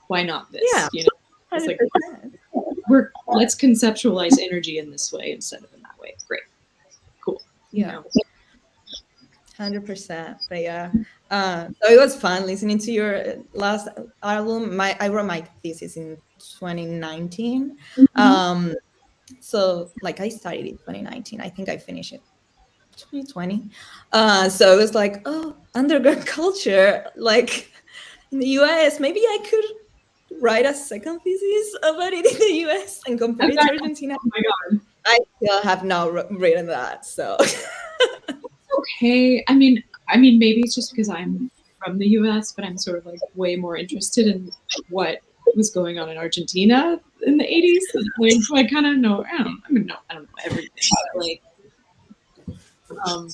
why not Yeah, this? You know, it's like 100%. let's conceptualize energy in this way instead of in that way. Great, cool. You Yeah, know, 100%. But yeah, so it was fun listening to your last album. I wrote my thesis in 2019. Mhm. Um, so like I started in 2019. I think I finished it 2020. So it was like, oh, underground culture, like in the US. Maybe I could write a second thesis about it in the US and compare it to Argentina. Oh my god. I still have not written that. So Okay. Maybe it's just because I'm from the U.S., but I'm sort of like way more interested in what was going on in Argentina in the '80s. Like, so I kind of know. I don't know everything. But like, Um,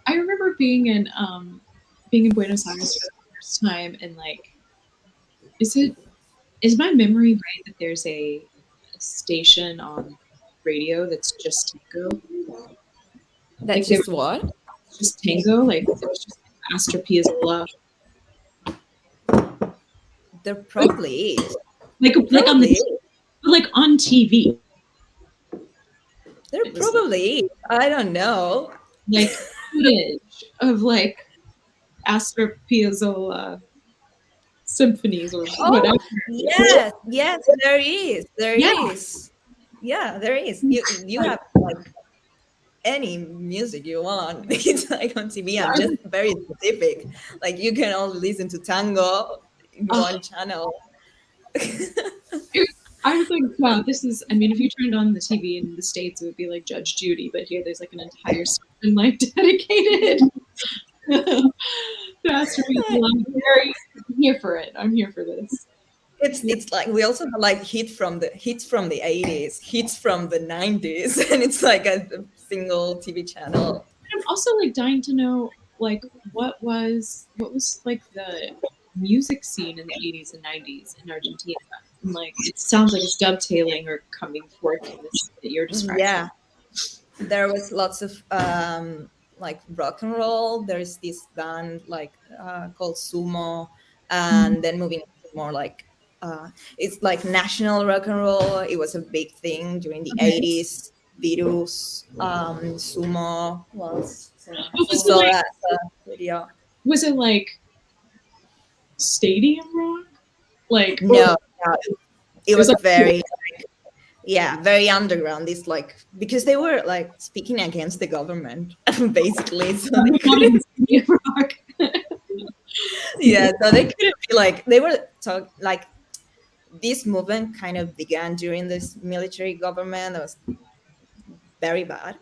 I remember being in Buenos Aires for the first time, and like, is it is my memory right that there's a station on radio that's just tango? Like That's they were just what? just tango, like it was just like Astor Piazzolla, There probably is. like on the Probably is. like on TV. There It was probably is. I don't know. like footage of like Astor Piazzolla symphonies or whatever. Oh, yes, yes, there is. There Yeah, is. Yeah, there is. You like have like any music you want. It's like on TV. I'm just very specific. Like you can only listen to tango in oh, one channel. it, I was like, wow, this is. I mean, if you turned on the TV in the States, it would be like Judge Judy, but here there's like an entire section like dedicated to Astor Piazzolla. I'm here for it. I'm here for this. It's like we also have like hits from the 80s, hits from the 90s, and it's like a single TV channel. I'm also like dying to know like what was like the music scene in the 80s and 90s in Argentina. And, like it sounds like it's dovetailing or coming forth from this that you're describing. Yeah, there was lots of like rock and roll. There's this band like called Sumo, Mhm. and then moving to more like it's like national rock and roll. It was a big thing during the Okay. 80s. Virus, Sumo was. But I saw that video. was it like stadium rock? Like or No, no, it it was was like very, yeah, very underground. This like because they were like speaking against the government basically, so they not couldn't. even stadium rock. Yeah, so they couldn't be like they were talk like this movement kind of began during this military government that was very bad,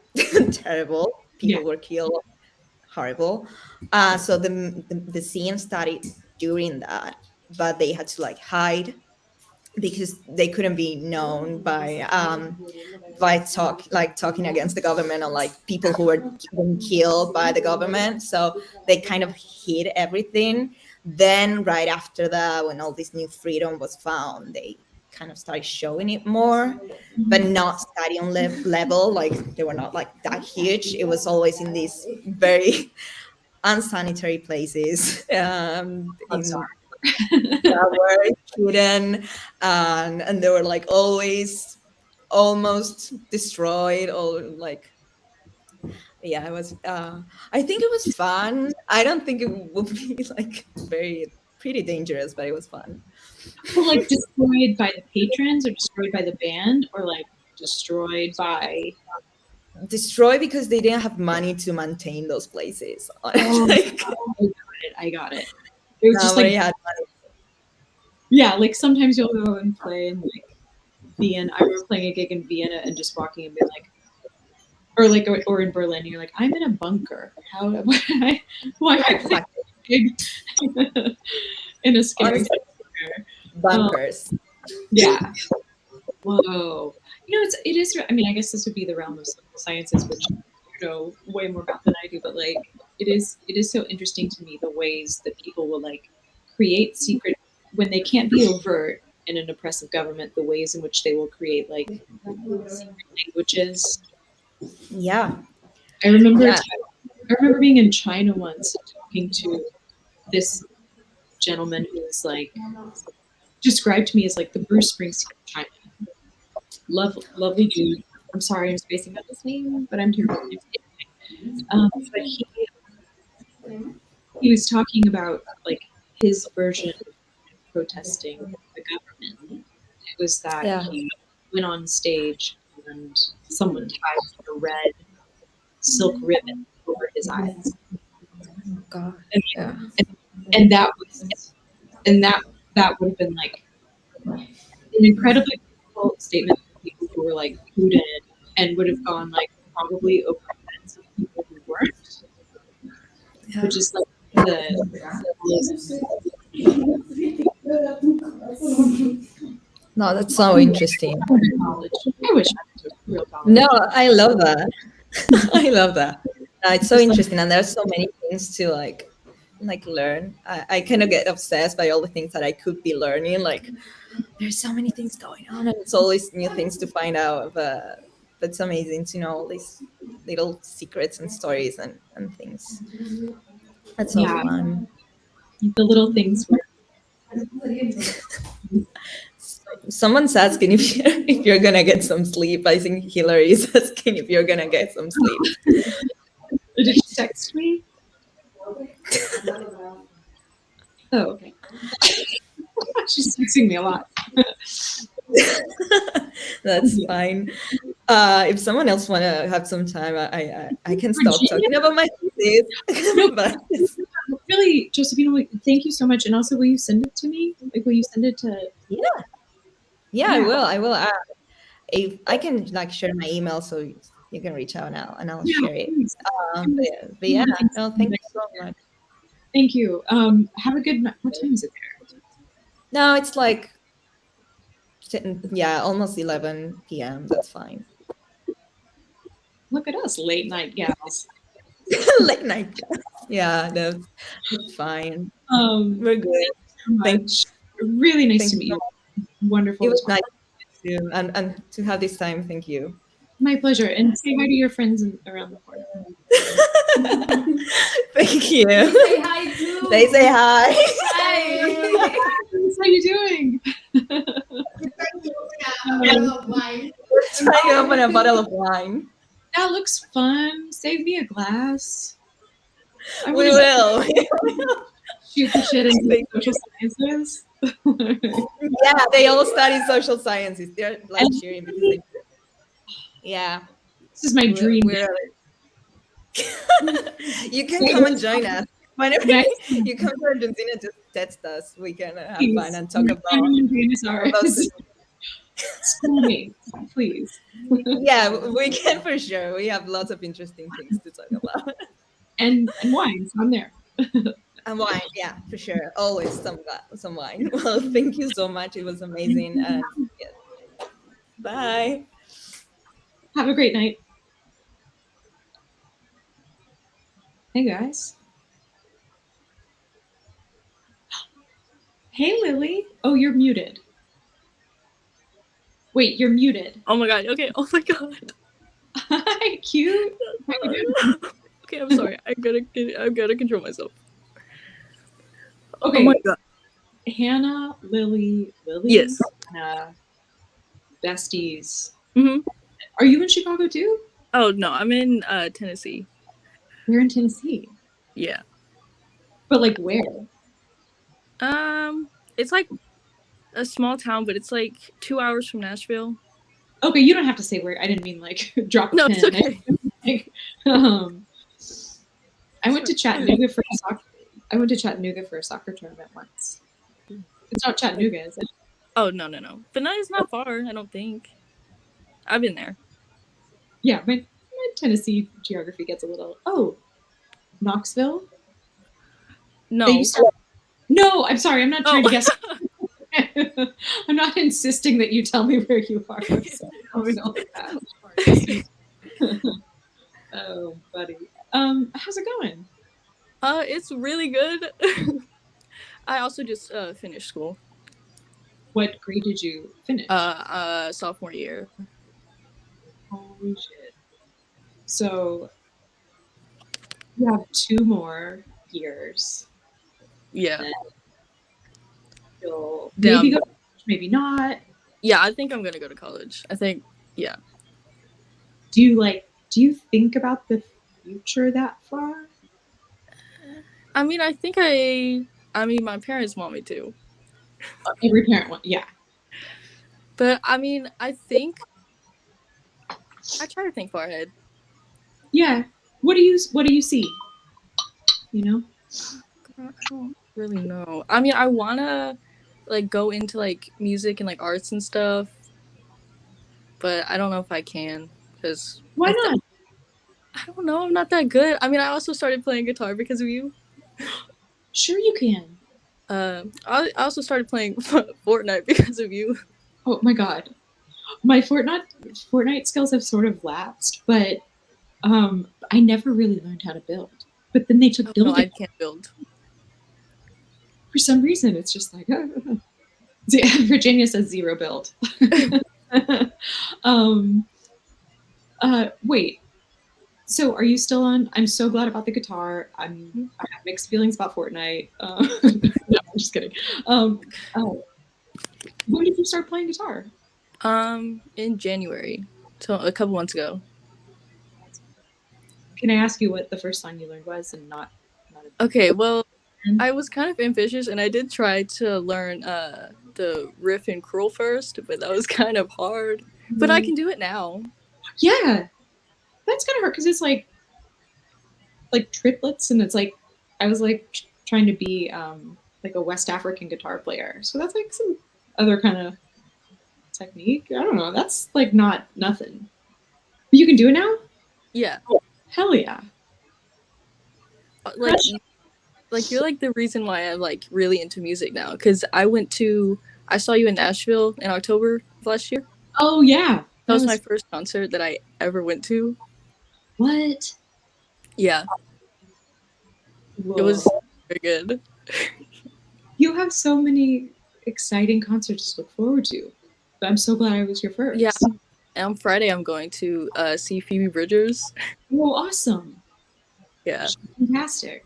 terrible. Yeah. People were killed, horrible. So the scene started during that, but they had to like hide because they couldn't be known by talking against the government or like people who were being killed by the government. So they kind of hid everything. Then right after that, when all this new freedom was found, they kind of started showing it more, but not stadium level. Like they were not like that huge. It was always in these very unsanitary places That's in sorry. that were hidden, and they were like always almost destroyed or like yeah it was I think it was fun. I don't think it would be like very pretty dangerous, but it was fun. Well, like destroyed by the patrons or destroyed by the band or like destroyed by Destroyed because they didn't have money to maintain those places. oh Like I got it. It was just like nobody had money. yeah, like sometimes you'll go and play in like Vienna. I remember playing a gig in Vienna and just walking and being like or like or in Berlin, and you're like, I'm in a bunker. How why am I Exactly. playing in a scary Honestly, square? bunkers. Yeah. Whoa. You know, it is. I mean, I guess this would be the realm of social sciences, which you know way more about than I do. But like, it is so interesting to me the ways that people will like create secret when they can't be overt in an oppressive government. The ways in which they will create like secret languages. Yeah, I remember. yeah. I remember being in China once talking to this gentleman who was like described to me as like the Bruce Springsteen of China. Lovely dude. I'm sorry I'm spacing out his name, but I'm terrible. But he was talking about like his version of protesting the government. It was that Yeah. he went on stage and someone tied a red silk ribbon over his eyes, God. and, Yeah. and that was and that would have been like an incredibly difficult statement for people who were like prudent and would have gone like probably over the heads of people who weren't, Yeah. which is like the No, that's so interesting. college. I wish I went to real college. No, I love that. I love that. It's so interesting, and there's so many things to like learn. I kind of get obsessed by all the things that I could be learning. Like there's so many things going on, and it's always new things to find out. But it's amazing to know all these little secrets and stories and things. That's so Yeah, fun. the little things. Someone's asking if you're gonna get some sleep. I think Hillary is asking if you're gonna get some sleep. Did she text me? Oh, okay. She's texting me a lot. That's fine. If someone else want to have some time, I can stop talking about my thesis. But Really, Josephina, thank you so much. And also, will you send it to me? Like, will you send it to? yeah, I will. I will. If I can like share my email, so you can reach out now, and I'll share it. Please. But yeah, no, thank you so much. Thank you. Have a good night. What time is it there? No, it's like yeah, almost 11 p.m. That's fine. Look at us, late night gals. Late night. Yeah, that's fine. We're good. Thank you so much. Really nice to meet you. Wonderful. It was talk. nice to meet you, and to have this time. Thank you. My pleasure. And say hi to your friends around the corner. Thank you. Say hi too. They say hi. Hi. How you doing? Trying to open a bottle of wine. That looks fun. Save me a glass. I We wanna will. shoot the shit into social sciences. Yeah, they all study social sciences. They're like cheering because they. Yeah, This is my dream. You can come and join us. Whenever Nice. you come to Argentina, just text us. We can have Please. fun and talk about. School me, please. Yeah, we can for sure. We have lots of interesting things to talk about. And wine, so I'm there. And wine, yeah, for sure. Always some wine. Well, thank you so much. It was amazing. And yeah. Bye. Have a great night. Hey guys. Hey Lily. Oh, you're muted. Wait, you're muted. Oh my god. Okay. Oh my god. Hi, cute. How you doing? Okay, I'm sorry. I gotta control myself. Okay. Oh my god. Hannah, Lily, Yes. Hannah, besties. Mm-hmm. Are you in Chicago too? Oh no, I'm in Tennessee. We're in Tennessee. Yeah. But like where? It's like a small town, but it's like 2 hours from Nashville. Okay, you don't have to say where. I didn't mean like drop a No, pin. it's okay. I went to Chattanooga for a soccer. I went to Chattanooga for a soccer tournament once. It's not Chattanooga, is it? Oh no. But no, it's not far. I don't think. I've been there. Yeah, my Tennessee geography gets a little. Oh, Knoxville. No. No, I'm sorry. I'm not trying to Oh. guess. I'm not insisting that you tell me where you are. So oh, buddy. How's it going? It's really good. I also just finished school. What grade did you finish? Sophomore year. Holy shit. So you have 2 more years. Yeah. You'll Damn. maybe go to college, maybe not. Yeah, I think I'm gonna go to college. I think, yeah. Do you think about the future that far? I mean, I mean, my parents want me to. Every parent wants, yeah. But I mean, I try to think far ahead. Yeah. What do you see? You know? I don't really know. I mean, I wanna like go into like music and like arts and stuff, but I don't know if I can because Why not? I don't know. I'm not that good. I mean, I also started playing guitar because of you. Sure you can. I also started playing Fortnite because of you. Oh my god. My Fortnite skills have sort of lapsed, but I never really learned how to build. But then they took Oh, no, building. I can't build. For some reason, it's just like Virginia says zero build. um, wait. So are you still on? I'm so glad about the guitar. I have mixed feelings about Fortnite. No, I'm just kidding. Um, oh, when did you start playing guitar? In January, so a couple months ago. Can I ask you what the first song you learned was, and not Okay, well, I was kind of ambitious, and I did try to learn the riff in Cruel first, but that was kind of hard. But I can do it now. Yeah, that's kind of hard because it's like triplets, and it's like I was like trying to be like a West African guitar player, so that's like some other kind of technique. I don't know. That's like not nothing. But you can do it now. Yeah, Hell yeah. like you're like the reason why I'm like really into music now. Because I saw you in Nashville in October of last year. Oh yeah, That was my first concert that I ever went to. What? Yeah, Whoa. it was very good. You have so many exciting concerts to look forward to. But I'm so glad I was your first. Yeah, and on Friday I'm going to see Phoebe Bridgers. Oh, awesome. Yeah, Fantastic.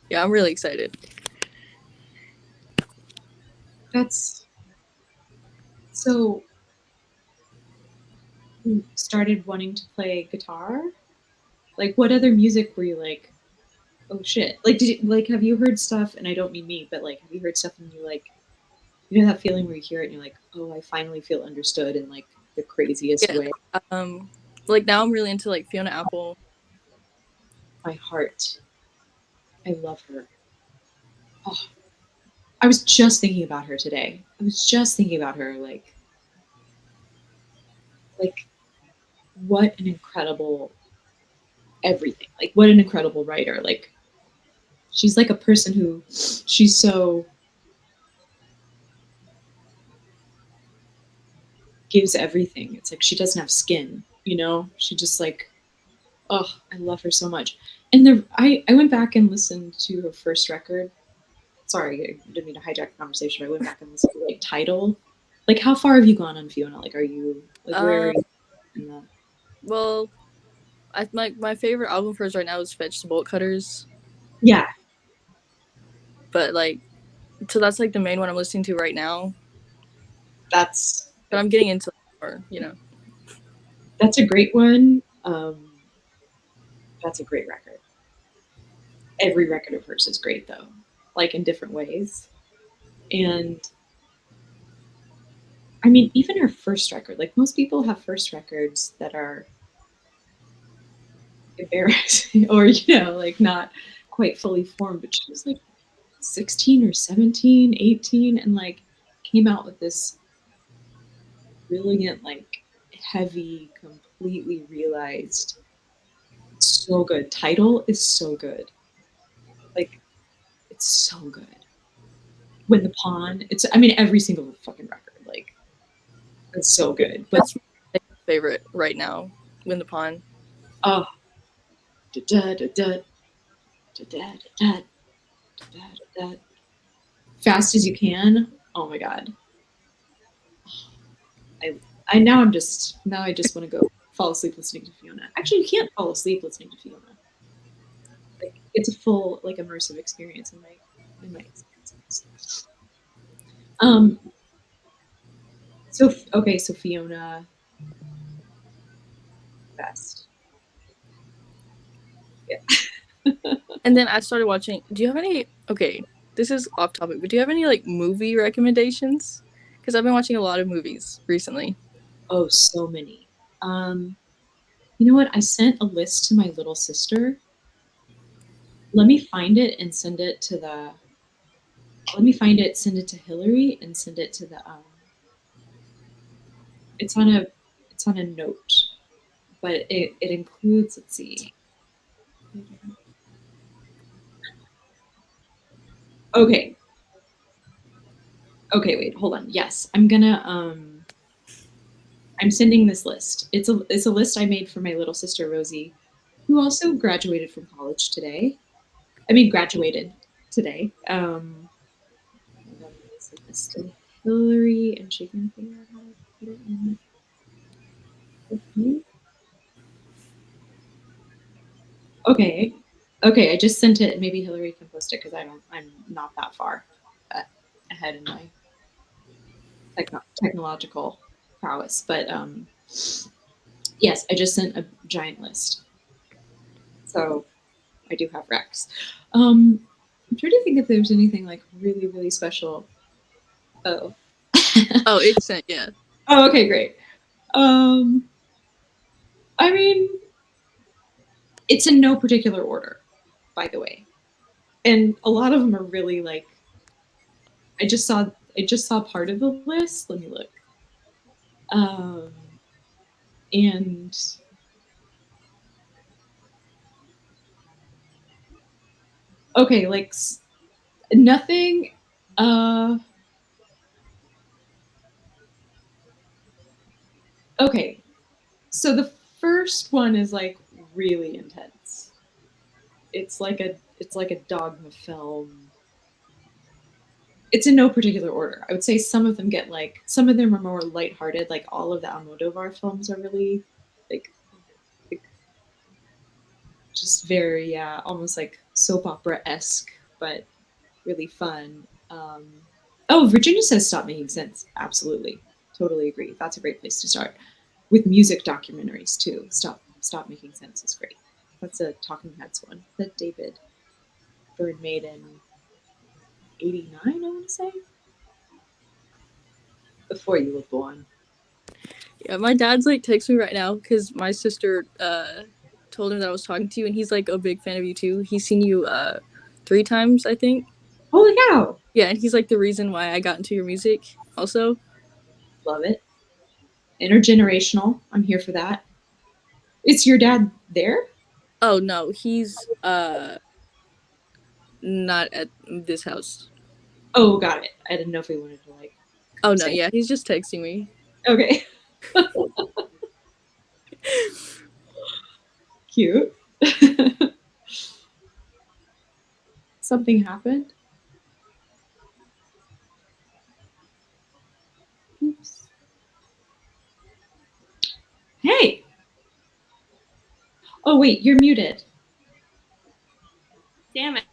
yeah, I'm really excited. That's so. You started wanting to play guitar. Like, what other music were you like? Oh shit! Like, have you heard stuff? And I don't mean me, but like, have you heard stuff and you like, that feeling where you hear it and you're like, oh, I finally feel understood in like the craziest Yeah, way. like now I'm really into like Fiona Apple. My heart. I love her. Oh, I was just thinking about her today. I was just thinking about her, like what an incredible everything. Like what an incredible writer. Like she's like a person who she's so gives everything. It's like she doesn't have skin, you know? She just like, oh, I love her so much. And I went back and listened to her first record. Sorry, I didn't mean to hijack the conversation. I went back and listened to like Title. Like how far have you gone on Fiona? Like are you like where are you in the Well, my favorite album of hers right now is Fetch the Bolt Cutters. Yeah. But like, so that's like the main one I'm listening to right now. But I'm getting into more, That's a great one. That's a great record. Every record of hers is great though, like in different ways. And I mean, even her first record, like most people have first records that are embarrassing or, like not quite fully formed, but she was like 16 or 17, 18, and like came out with this brilliant, like heavy, completely realized, so good. Title is so good. Like, it's so good. When the Pawn, every single fucking record, like, it's so good. But that's my favorite right now. When the Pawn. oh, da da da da da da da da da. Fast as you can. Oh my god. I now I just want to go fall asleep listening to Fiona. Actually, you can't fall asleep listening to Fiona. Like it's a full like immersive experience in my experiences. So okay, so Fiona best. Yeah. And then I started watching. Do you have any? Okay, this is off topic, but do you have any like movie recommendations? Because I've been watching a lot of movies recently. Oh, so many. You know what? I sent a list to my little sister. Let me find it and send it to the. Let me find it, send it to Hillary, and send it to the. It's on a note, but it includes. Let's see. Okay. Okay. Wait. Hold on. Yes, I'm gonna. I'm sending this list. It's a list I made for my little sister Rosie. who also graduated from college today. I mean, graduated today. Hold on, let me send this to Hillary, and she can figure out how to put it in. Okay. Okay, I just sent it. Maybe Hillary can post it because I'm not that far ahead in my technological prowess. But yes, I just sent a giant list. So I do have Rex. I'm trying to think if there's anything like really, really special. Oh. Oh, it's sent. Yeah. Oh, okay, great. I mean, it's in no particular order, by the way, and a lot of them are really like. I just saw part of the list. Let me look. Um, and okay, like nothing. Uh, okay, so the first one is like really intense. It's like a dogma film. It's in no particular order. I would say some of them get like some of them are more lighthearted. Like all of the Almodovar films are really like just very almost like soap opera esque, but really fun. Oh, Virginia says stop making sense. Absolutely, totally agree. That's a great place to start with music documentaries too. Stop making sense is great. That's a Talking Heads one that David Byrne made in '89. I want to say before you were born. Yeah, my dad's like texting me right now because my sister told him that I was talking to you, and he's like a big fan of you too. He's seen you 3 times, I think. Holy cow! Yeah, and he's like the reason why I got into your music also. Love it. Intergenerational. I'm here for that. Is your dad there? Oh no, he's not at this house. Oh, got it. I didn't know if we wanted to like. Oh no, say. yeah, he's just texting me. Okay. Cute. Something happened. Oops. Hey. Oh wait, you're muted. Damn it.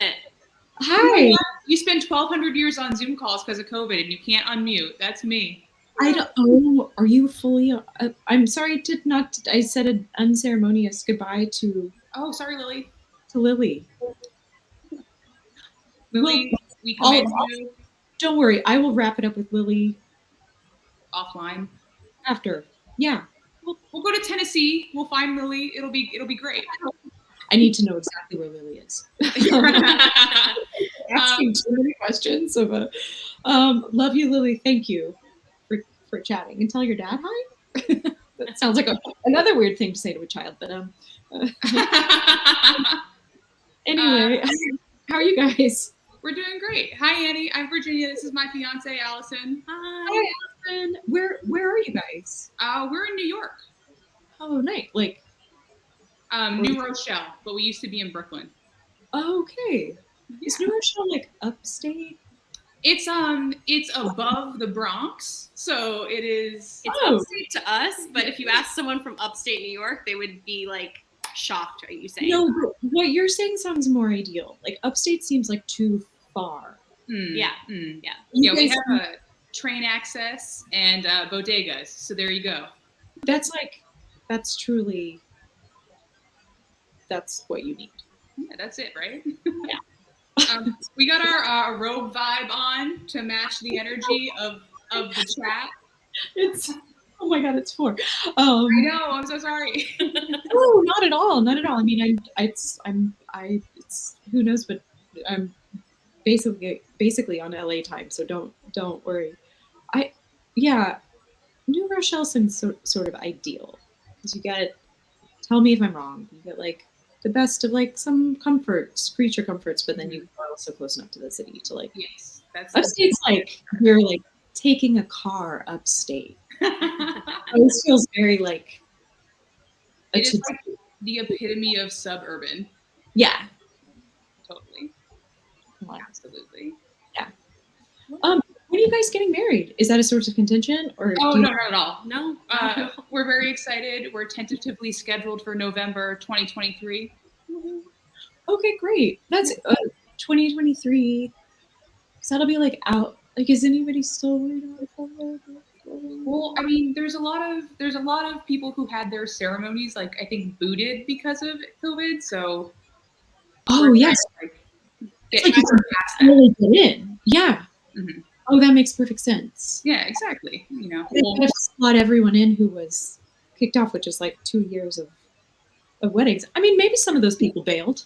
Hi. You spend 1,200 years on Zoom calls because of COVID and you can't unmute. That's me. I don't. Oh, are you fully? I'm sorry to not. I said an unceremonious goodbye to. Oh, sorry, Lily. To Lily. Lily, we commend you. Don't worry, I will wrap it up with Lily offline after. Yeah, we'll go to Tennessee. We'll find Lily. It'll be great. I need to know exactly where Lily is. Asking too many questions of a. Love you, Lily. Thank you for chatting, and tell your dad hi. That sounds like another weird thing to say to a child, but anyway, how are you guys? We're doing great. Hi, Annie. I'm Virginia. This is my fiance, Allison. Hi, Allison. Where are you guys? We're in New York. Oh, nice. Like, New Rochelle, but we used to be in Brooklyn. Oh, okay. Yeah. Is New Rochelle like upstate? It's above the Bronx, so it is. It's upstate to us, but if you ask someone from upstate New York, they would be like shocked. Are you saying? No, what you're saying sounds more ideal. Like upstate seems like too far. Yeah. Yeah, we have a train access and bodegas, so there you go. That's truly. That's what you need. Yeah, that's it, right? Yeah. We got our robe vibe on to match the energy of the chat. Oh my god, it's 4. I know. I'm so sorry. Oh, not at all. Not at all. I mean, it's who knows, but I'm basically on LA time, so don't worry. New Rochelle seems sort of ideal because you get. Tell me if I'm wrong. You get like the best of like some comforts, creature comforts, but then you are also close enough to the city to like. Yes, that's upstate's like you're like taking a car upstate. It feels very like. It is like the epitome of suburban. Yeah. Totally. Absolutely. When are you guys getting married? Is that a source of contention, or Oh, do you- no, not at all. No. We're very excited. We're tentatively scheduled for November 2023. Okay, great. That's 2023. So that'll be like out. Like, is anybody still worried about COVID? Well, I mean, there's a lot of people who had their ceremonies, like, I think, booted because of COVID. So Oh we're yes, trying to, like, get like you past that. can really get in. Yeah. Mhm. Oh, that makes perfect sense. Yeah, exactly. You know, They kind of slot everyone in who was kicked off with just like 2 years of weddings. I mean, maybe some of those people bailed.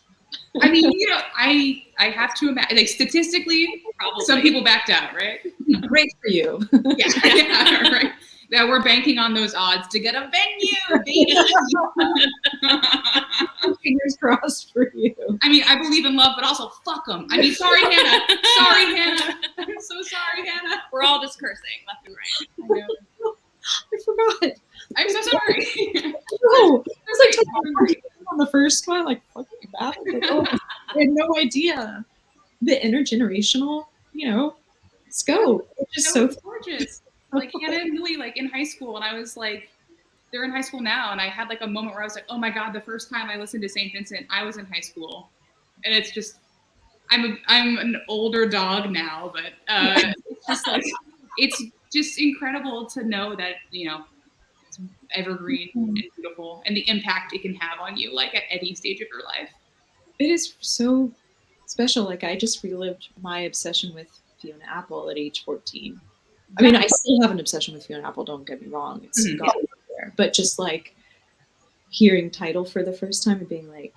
I mean, you know, I have to imagine, like, statistically, Probably. some people backed out, right? Great for you. Yeah, right. That we're banking on those odds to get a venue, baby. Fingers crossed for you. I mean, I believe in love, but also fuck them. I mean, sorry, Hannah. Sorry, Hannah. I'm so sorry, Hannah. We're all just cursing left and right. I know. I forgot. I'm so sorry. No, I was like talking on the first one, like fucking bad. Like, oh, I had no idea the intergenerational, scope. It's just That so was gorgeous. Like, Hannah and Millie, like, in high school, and I was like, they're in high school now, and I had like a moment where I was like, oh my god, the first time I listened to St. Vincent, I was in high school, and it's just, I'm an older dog now, but it's just like, it's just incredible to know that, you know, it's evergreen and beautiful, and the impact it can have on you, like, at any stage of your life. It is so special. Like, I just relived my obsession with Fiona Apple at age 14. I mean, I still have an obsession with Fiona Apple, don't get me wrong. It's Mhm. gone there. But just like hearing Tidal for the first time and being like,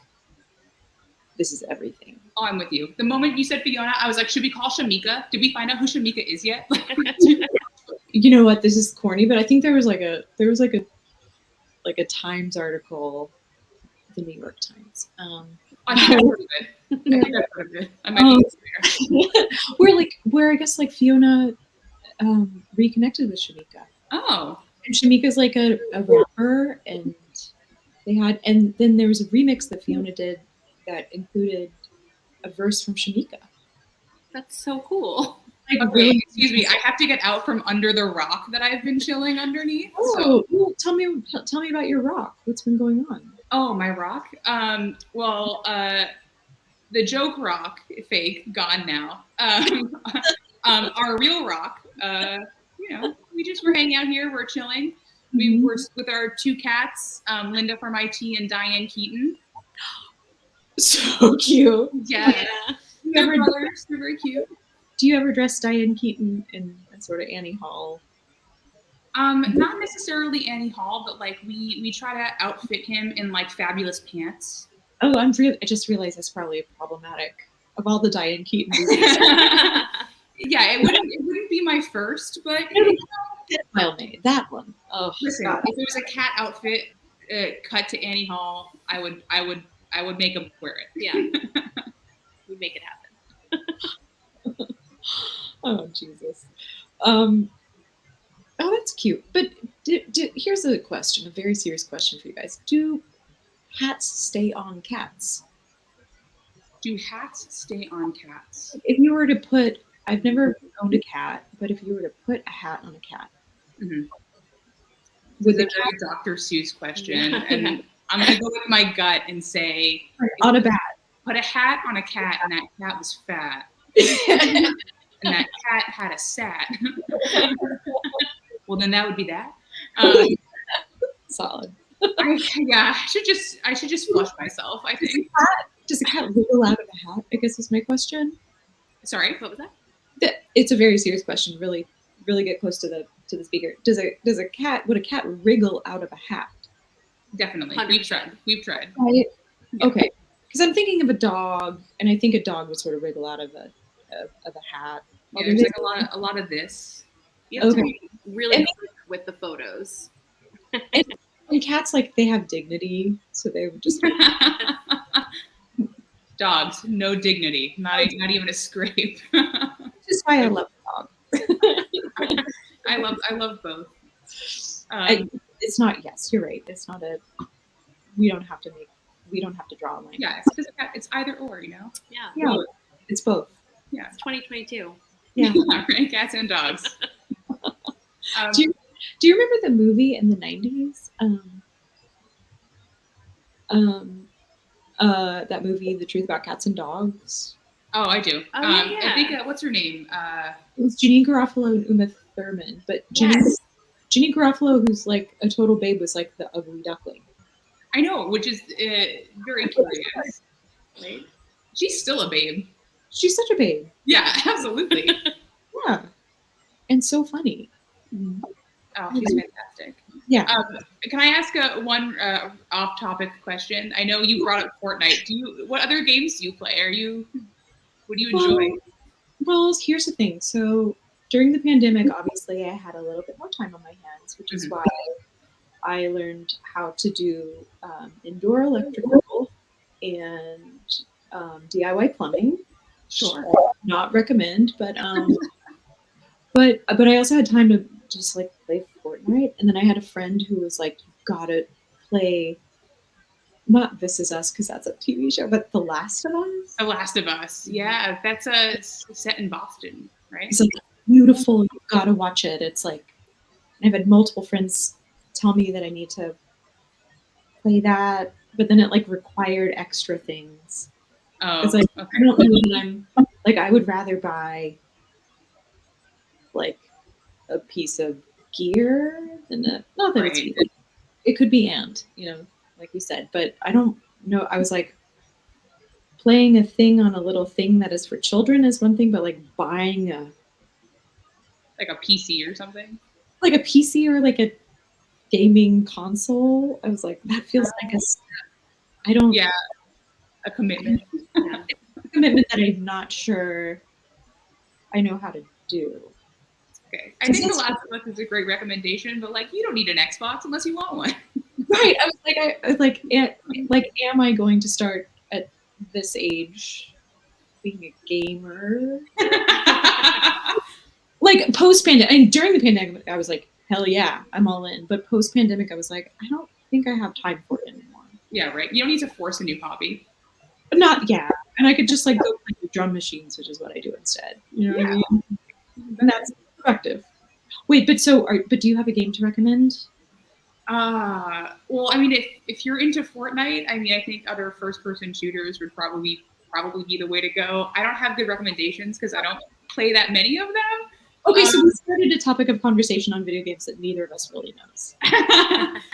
this is everything. Oh, I'm with you. The moment you said Fiona, I was like, should we call Shamika? Did we find out who Shamika is yet? You know what? This is corny, but I think there was like a Times article, the New York Times. I think I've heard of it. I think I've heard of it. I might be where I guess like Fiona reconnected with Shamika. Oh. And Shamika's like a rapper, and and then there was a remix that Fiona did that included a verse from Shamika. That's so cool. Like, Okay, excuse me. I have to get out from under the rock that I've been chilling underneath. Oh, well, tell me about your rock. What's been going on? Oh, my rock. Well, the joke rock, fake, gone now. Our real rock. You know, we're hanging out here. We're chilling. We were with our two cats, Linda from IT and Diane Keaton. So cute. Yeah. They're brothers. They're very cute. Do you ever dress Diane Keaton in a sort of Annie Hall? Not necessarily Annie Hall, but like we try to outfit him in like fabulous pants. Oh, I just realized that's probably problematic. Of all the Diane Keaton movies. Yeah, it wouldn't be my first, but Well made. That one. Oh, listen, God. if it was a cat outfit cut to Annie Hall, I would make him wear it. Yeah, we'd make it happen. Oh, Jesus. Oh, that's cute. But here's a question, a very serious question for you guys. Do hats stay on cats? Do hats stay on cats? If you were to put, I've never owned a cat, but if you were to put a hat on a cat, with a very Dr. Seuss question, and I'm gonna go with my gut and say, on a bat, put a hat on a cat, and that cat was fat, and that cat had a sat. Well, then that would be that. Solid. I should just flush myself, I think. Does a cat wiggle out of a hat? I guess is my question. Sorry, what was that? It's a very serious question. Really, really get close to the speaker. Would a cat wriggle out of a hat? Definitely. 100%. We've tried. Right? Yeah. Okay. Because I'm thinking of a dog, and I think a dog would sort of wriggle out of a hat. Yeah, there's like a lot of this. You have to Okay. be really quick with the photos. And cats, like, they have dignity, so they would just. Dogs, no dignity, not even a scrape. Which is why I love dogs. I love both. It's not. Yes, you're right. It's not a we don't have to draw a line. Yeah, it's either or, you know. Yeah. Yeah, it's both. Yeah. It's 2022. Yeah. Right. Cats and dogs. Do you remember the movie in the 90s? That movie, The Truth About Cats and Dogs. Oh, I do. Oh, yeah. I think what's her name? It was Jeanine Garofalo and Uma Thurman, but Jeanine Garofalo, who's like a total babe, was like the ugly duckling. I know, which is very curious. Right? She's still a babe. She's such a babe. Yeah, absolutely. Yeah, and so funny. Oh, she's fantastic. Yeah. Can I ask one off-topic question? I know you brought up Fortnite. What other games do you play? What do you enjoy? Well, here's the thing. So during the pandemic, obviously, I had a little bit more time on my hands, which is why I learned how to do indoor electrical and DIY plumbing. Sure. Not recommend, but I also had time to just like play Fortnite, and then I had a friend who was like, "You gotta play." Not This Is Us, because that's a TV show, but The Last of Us. The Last of Us. Yeah, that's set in Boston, right? It's like beautiful. You gotta watch it. It's like I've had multiple friends tell me that I need to play that, but then it like required extra things. Oh, it's like okay. I don't know that I'm like I would rather buy like a piece of gear than not that it's either. It could be like we said, but I don't know. I was like playing a thing on a little thing that is for children is one thing, but like buying a PC or something, like a PC or like a gaming console, I was like, that feels like a commitment. A commitment that I'm not sure I know how to do. Okay, I think The Last of Us is a great recommendation, but like you don't need an Xbox unless you want one. Right. I was like, am I going to start at this age being a gamer? Like post-pandemic, and during the pandemic, I was like, hell yeah, I'm all in. But post-pandemic, I was like, I don't think I have time for it anymore. Yeah, right. You don't need to force a new hobby. And I could just like go play with drum machines, which is what I do instead. You know what I mean? And that's productive. Wait, but do you have a game to recommend? Well, I mean, if you're into Fortnite, I mean, I think other first-person shooters would probably be the way to go. I don't have good recommendations because I don't play that many of them. Okay, so we started a topic of conversation on video games that neither of us really knows. I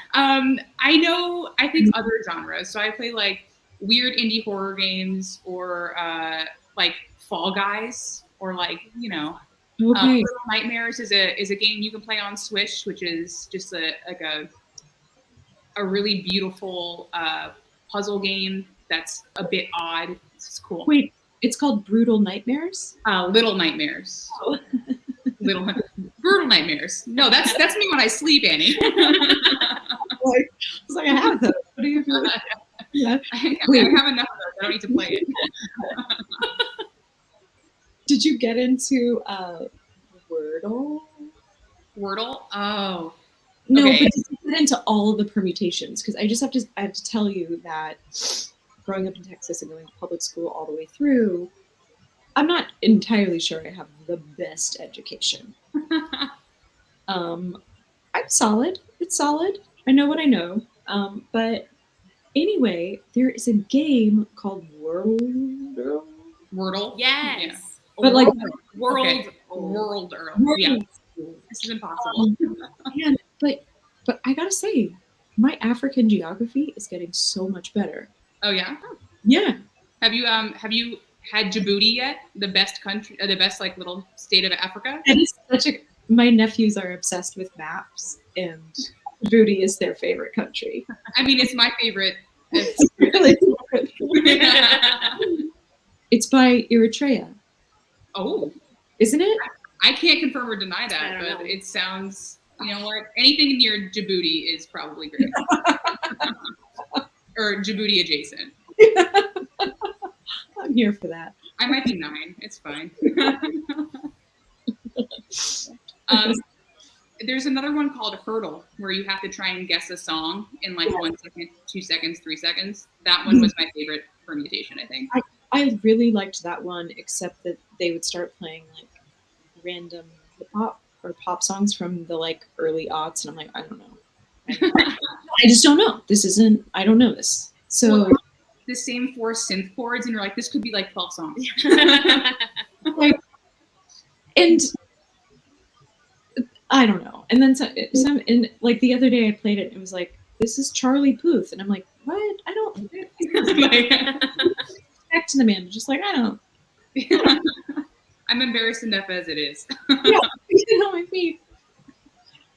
think other genres. So I play like weird indie horror games or like Fall Guys or like, Okay. Little Nightmares is a game you can play on Switch, which is just a really beautiful puzzle game that's a bit odd. It's cool. Wait, it's called Brutal Nightmares? Little Nightmares. Oh. Brutal Nightmares. No, that's me when I sleep, Annie. I was like, I have those. What do you feel? Yeah. I have enough of those. I don't need to play it. Did you get into Wordle? Wordle? Oh. No, okay. But did you get into all of the permutations? Because I have to tell you that growing up in Texas and going to public school all the way through, I'm not entirely sure I have the best education. I'm solid. It's solid. I know what I know. But anyway, there is a game called Wordle. Wordle? Yes. Yeah. But like World. Yeah. This is impossible. But I gotta say, my African geography is getting so much better. Oh yeah? Yeah. Have you had Djibouti yet? The best country, the best like little state of Africa? It is my nephews are obsessed with maps, and Djibouti is their favorite country. I mean, it's my favorite. It's really It's by Eritrea. Oh. Isn't it? I can't confirm or deny that, but it sounds, you know what? Anything near Djibouti is probably great. Or Djibouti adjacent. I'm here for that. I might be 9. It's fine. there's another one called Hurdle where you have to try and guess a song in like 1 second, 2 seconds, 3 seconds. That one was my favorite permutation, I think. I really liked that one, except that they would start playing like random hip hop or pop songs from the like early aughts, and I'm like, I don't know. I just don't know. This isn't. I don't know this. So the same 4 synth chords, and you're like, this could be like 12 songs. like, and I don't know. And then some and like the other day I played it. It was like, this is Charlie Puth, and I'm like, what? I don't. Back to the man, just like I don't. I'm embarrassed enough as it is. Yeah, on my feet.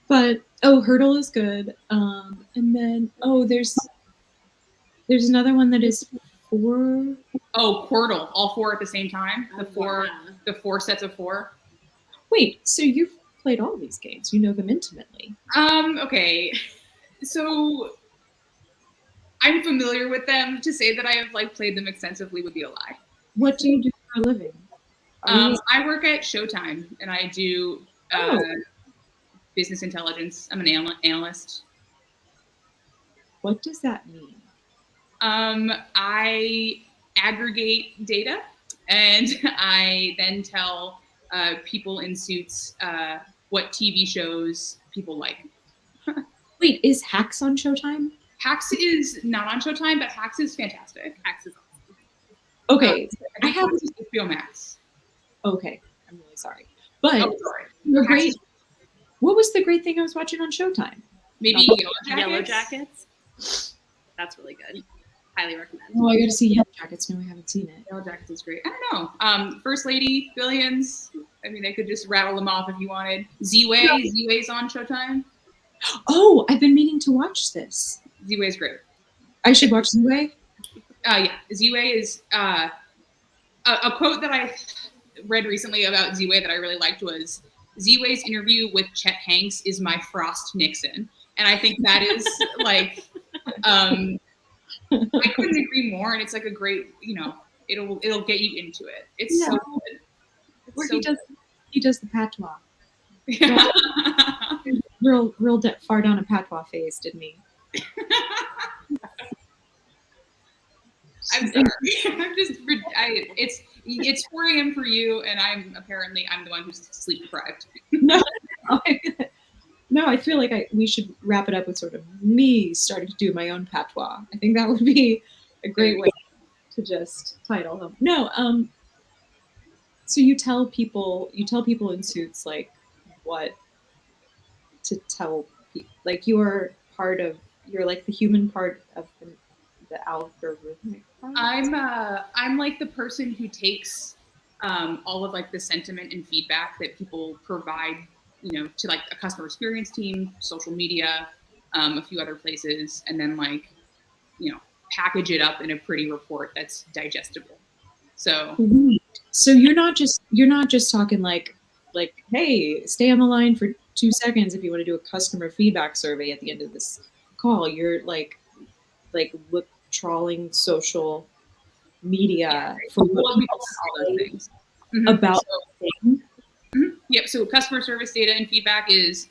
But Hurdle is good. And then there's another one that is 4. Oh, Quirtle, all 4 at the same time. The the 4 sets of 4. Wait, so you've played all these games? You know them intimately? Okay, so I'm familiar with them. To say that I have like played them extensively would be a lie. What do you do for a living? I work at Showtime, and I do business intelligence. I'm an analyst. What does that mean? I aggregate data, and I then tell people in suits what TV shows people like. Wait, is Hacks on Showtime? Hacks is not on Showtime, but Hacks is fantastic. Hacks is awesome. Okay, I have HBO Max. Okay, I'm really sorry. But sorry. What was the great thing I was watching on Showtime? Maybe Yellow Jackets. That's really good. Highly recommend. Oh, I got to see Yellow Jackets. No, I haven't seen it. Yellow Jackets is great. I don't know. First Lady, Billions. I mean, I could just rattle them off if you wanted. Z-Way. No. Z-Way's on Showtime. Oh, I've been meaning to watch this. Z-Way's great. I should watch Z-Way? Yeah. Z-Way is a quote that I read recently about Z-Way that I really liked was, Z-Way's interview with Chet Hanks is my Frost Nixon. And I think that is like, I couldn't agree more. And it's like a great, it'll get you into it. It's so good. Where he does the patois. Yeah. real far down a patois phase, didn't he? I'm sorry. It's 4 a.m. for you, and I'm the one who's sleep deprived. No, I feel like we should wrap it up with sort of me starting to do my own patois. I think that would be a great way to just title them. No, so you tell people in suits like what to tell people. Like you're like the human part of the algorithmic part. I'm like the person who takes all of like the sentiment and feedback that people provide, to like a customer experience team, social media, a few other places, and then like, package it up in a pretty report that's digestible. So you're not just talking like, hey, stay on the line for 2 seconds if you want to do a customer feedback survey at the end of this call. You're like trawling social media for what people all those things about things. Yep. So customer service data and feedback is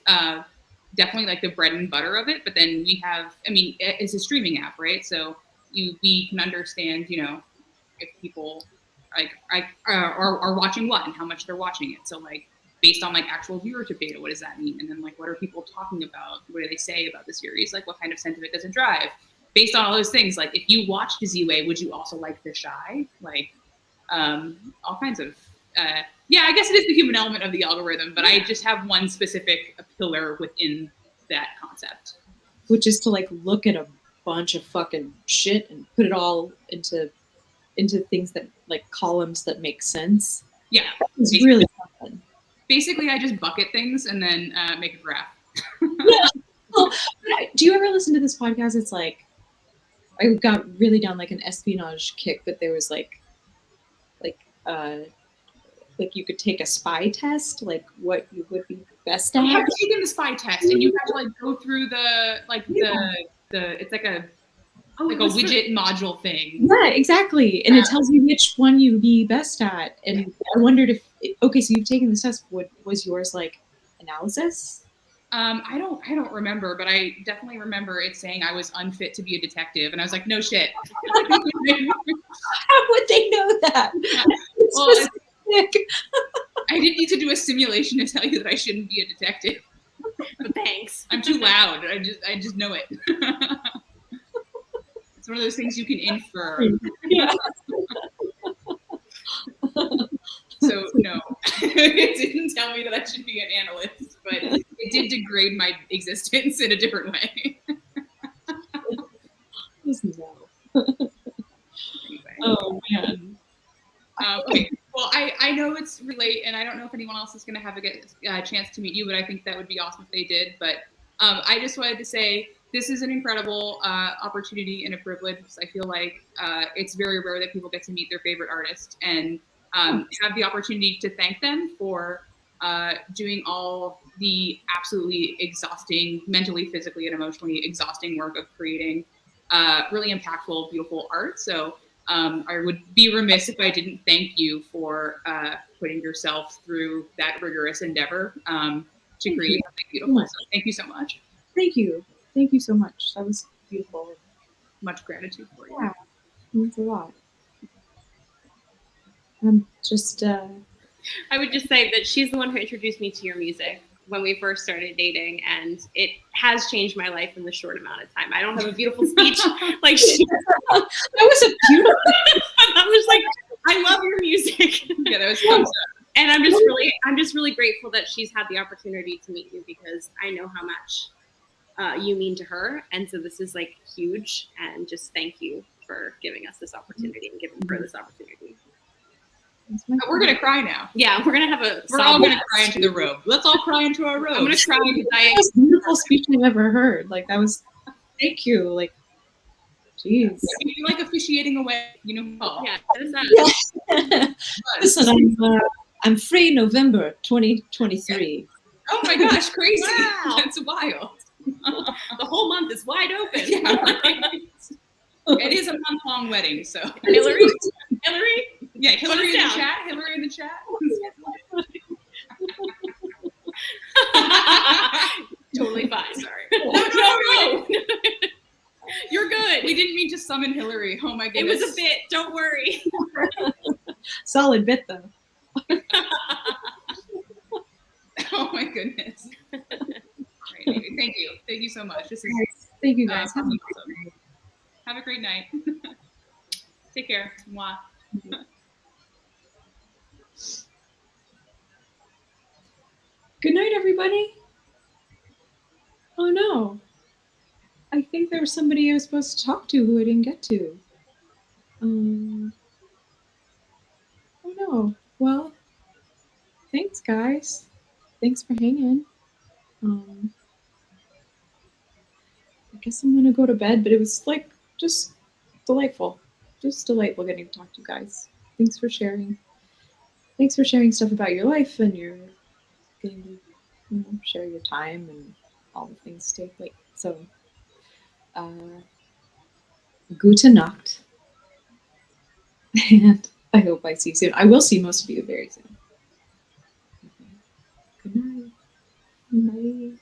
definitely like the bread and butter of it. But then we have, it's a streaming app, right? So we can understand, if people are watching what and how much they're watching it. So like based on like actual viewership data, what does that mean? And then like what are people talking about? What do they say about the series? Like what kind of sentiment does it drive? Based on all those things, like if you watched Z-Way, would you also like The Shy? Like all kinds of I guess it is the human element of the algorithm, but I just have one specific pillar within that concept, which is to like look at a bunch of fucking shit and put it all into things that like columns that make sense. Yeah, it's really fun. Basically, I just bucket things and then make a graph. Yeah. Well, do you ever listen to this podcast? It's like I got really down like an espionage kick, but there was like you could take a spy test, like what you would be best at. I have taken the spy test, and you have to like go through the it's like a widget module thing. Yeah, exactly. And it tells you which one you'd be best at. And I wondered so you've taken this test. What was yours like? Analysis? I don't remember, but I definitely remember it saying I was unfit to be a detective, and I was like, no shit. How would they know that? It's Well, specific. I didn't need to do a simulation to tell you that I shouldn't be a detective. But thanks. I'm too loud. I just know it. It's one of those things you can infer. Yeah. So no, it didn't tell me that I should be an analyst, but it did degrade my existence in a different way. Just no. Anyway. Oh man. Okay. Well, I know it's really late, and I don't know if anyone else is going to have a chance to meet you, but I think that would be awesome if they did. But I just wanted to say this is an incredible opportunity and a privilege. I feel like it's very rare that people get to meet their favorite artist and have the opportunity to thank them for doing all the absolutely exhausting, mentally, physically, and emotionally exhausting work of creating really impactful, beautiful art. So I would be remiss if I didn't thank you for putting yourself through that rigorous endeavor to create something beautiful. So thank you so much. Thank you. Thank you so much. That was beautiful. Much gratitude for you. Yeah, it means a lot. I'm just I would just say that she's the one who introduced me to your music when we first started dating, and it has changed my life in the short amount of time. I don't have a beautiful speech like she. that was a beautiful. I was like, I love your music. Yeah, that was thumbs up. And I'm just really grateful that she's had the opportunity to meet you, because I know how much you mean to her, and so this is like huge. And just thank you for giving us this opportunity and giving her this opportunity. We're gonna cry now. Yeah, we're gonna have a. We're all gonna cry into the robe. Let's all cry into our robe. I'm gonna cry because That was the most beautiful speech I've ever heard. Like that was. Thank you. Like, jeez. If you like officiating away, you know. Oh. Yeah, that is Listen, I'm free November 2023. Oh my gosh, crazy! Wow. That's wild. the whole month is wide open. Yeah. It is a month-long wedding, so. Hillary. Yeah, Hillary in the down. chat. Hillary in the chat. Totally fine. Sorry. No. You're good. We didn't mean to summon Hillary. Oh my It goodness. was a bit. Don't worry. Solid bit though. Oh my goodness. Right, anyway, thank you. Thank you so much. This is Thank you guys. awesome. Have a great night. Take care. Mwah. Good night, everybody. Oh no. I think there was somebody I was supposed to talk to who I didn't get to. Oh no. Well, thanks, guys. Thanks for hanging. I guess I'm gonna go to bed, but it was like just delightful. Just delightful getting to talk to you guys. Thanks for sharing. Thanks for sharing stuff about your life and your getting to share your time and all the things too. Like so. Gute Nacht. And I hope I see you soon. I will see most of you very soon. Okay. Good night. Bye.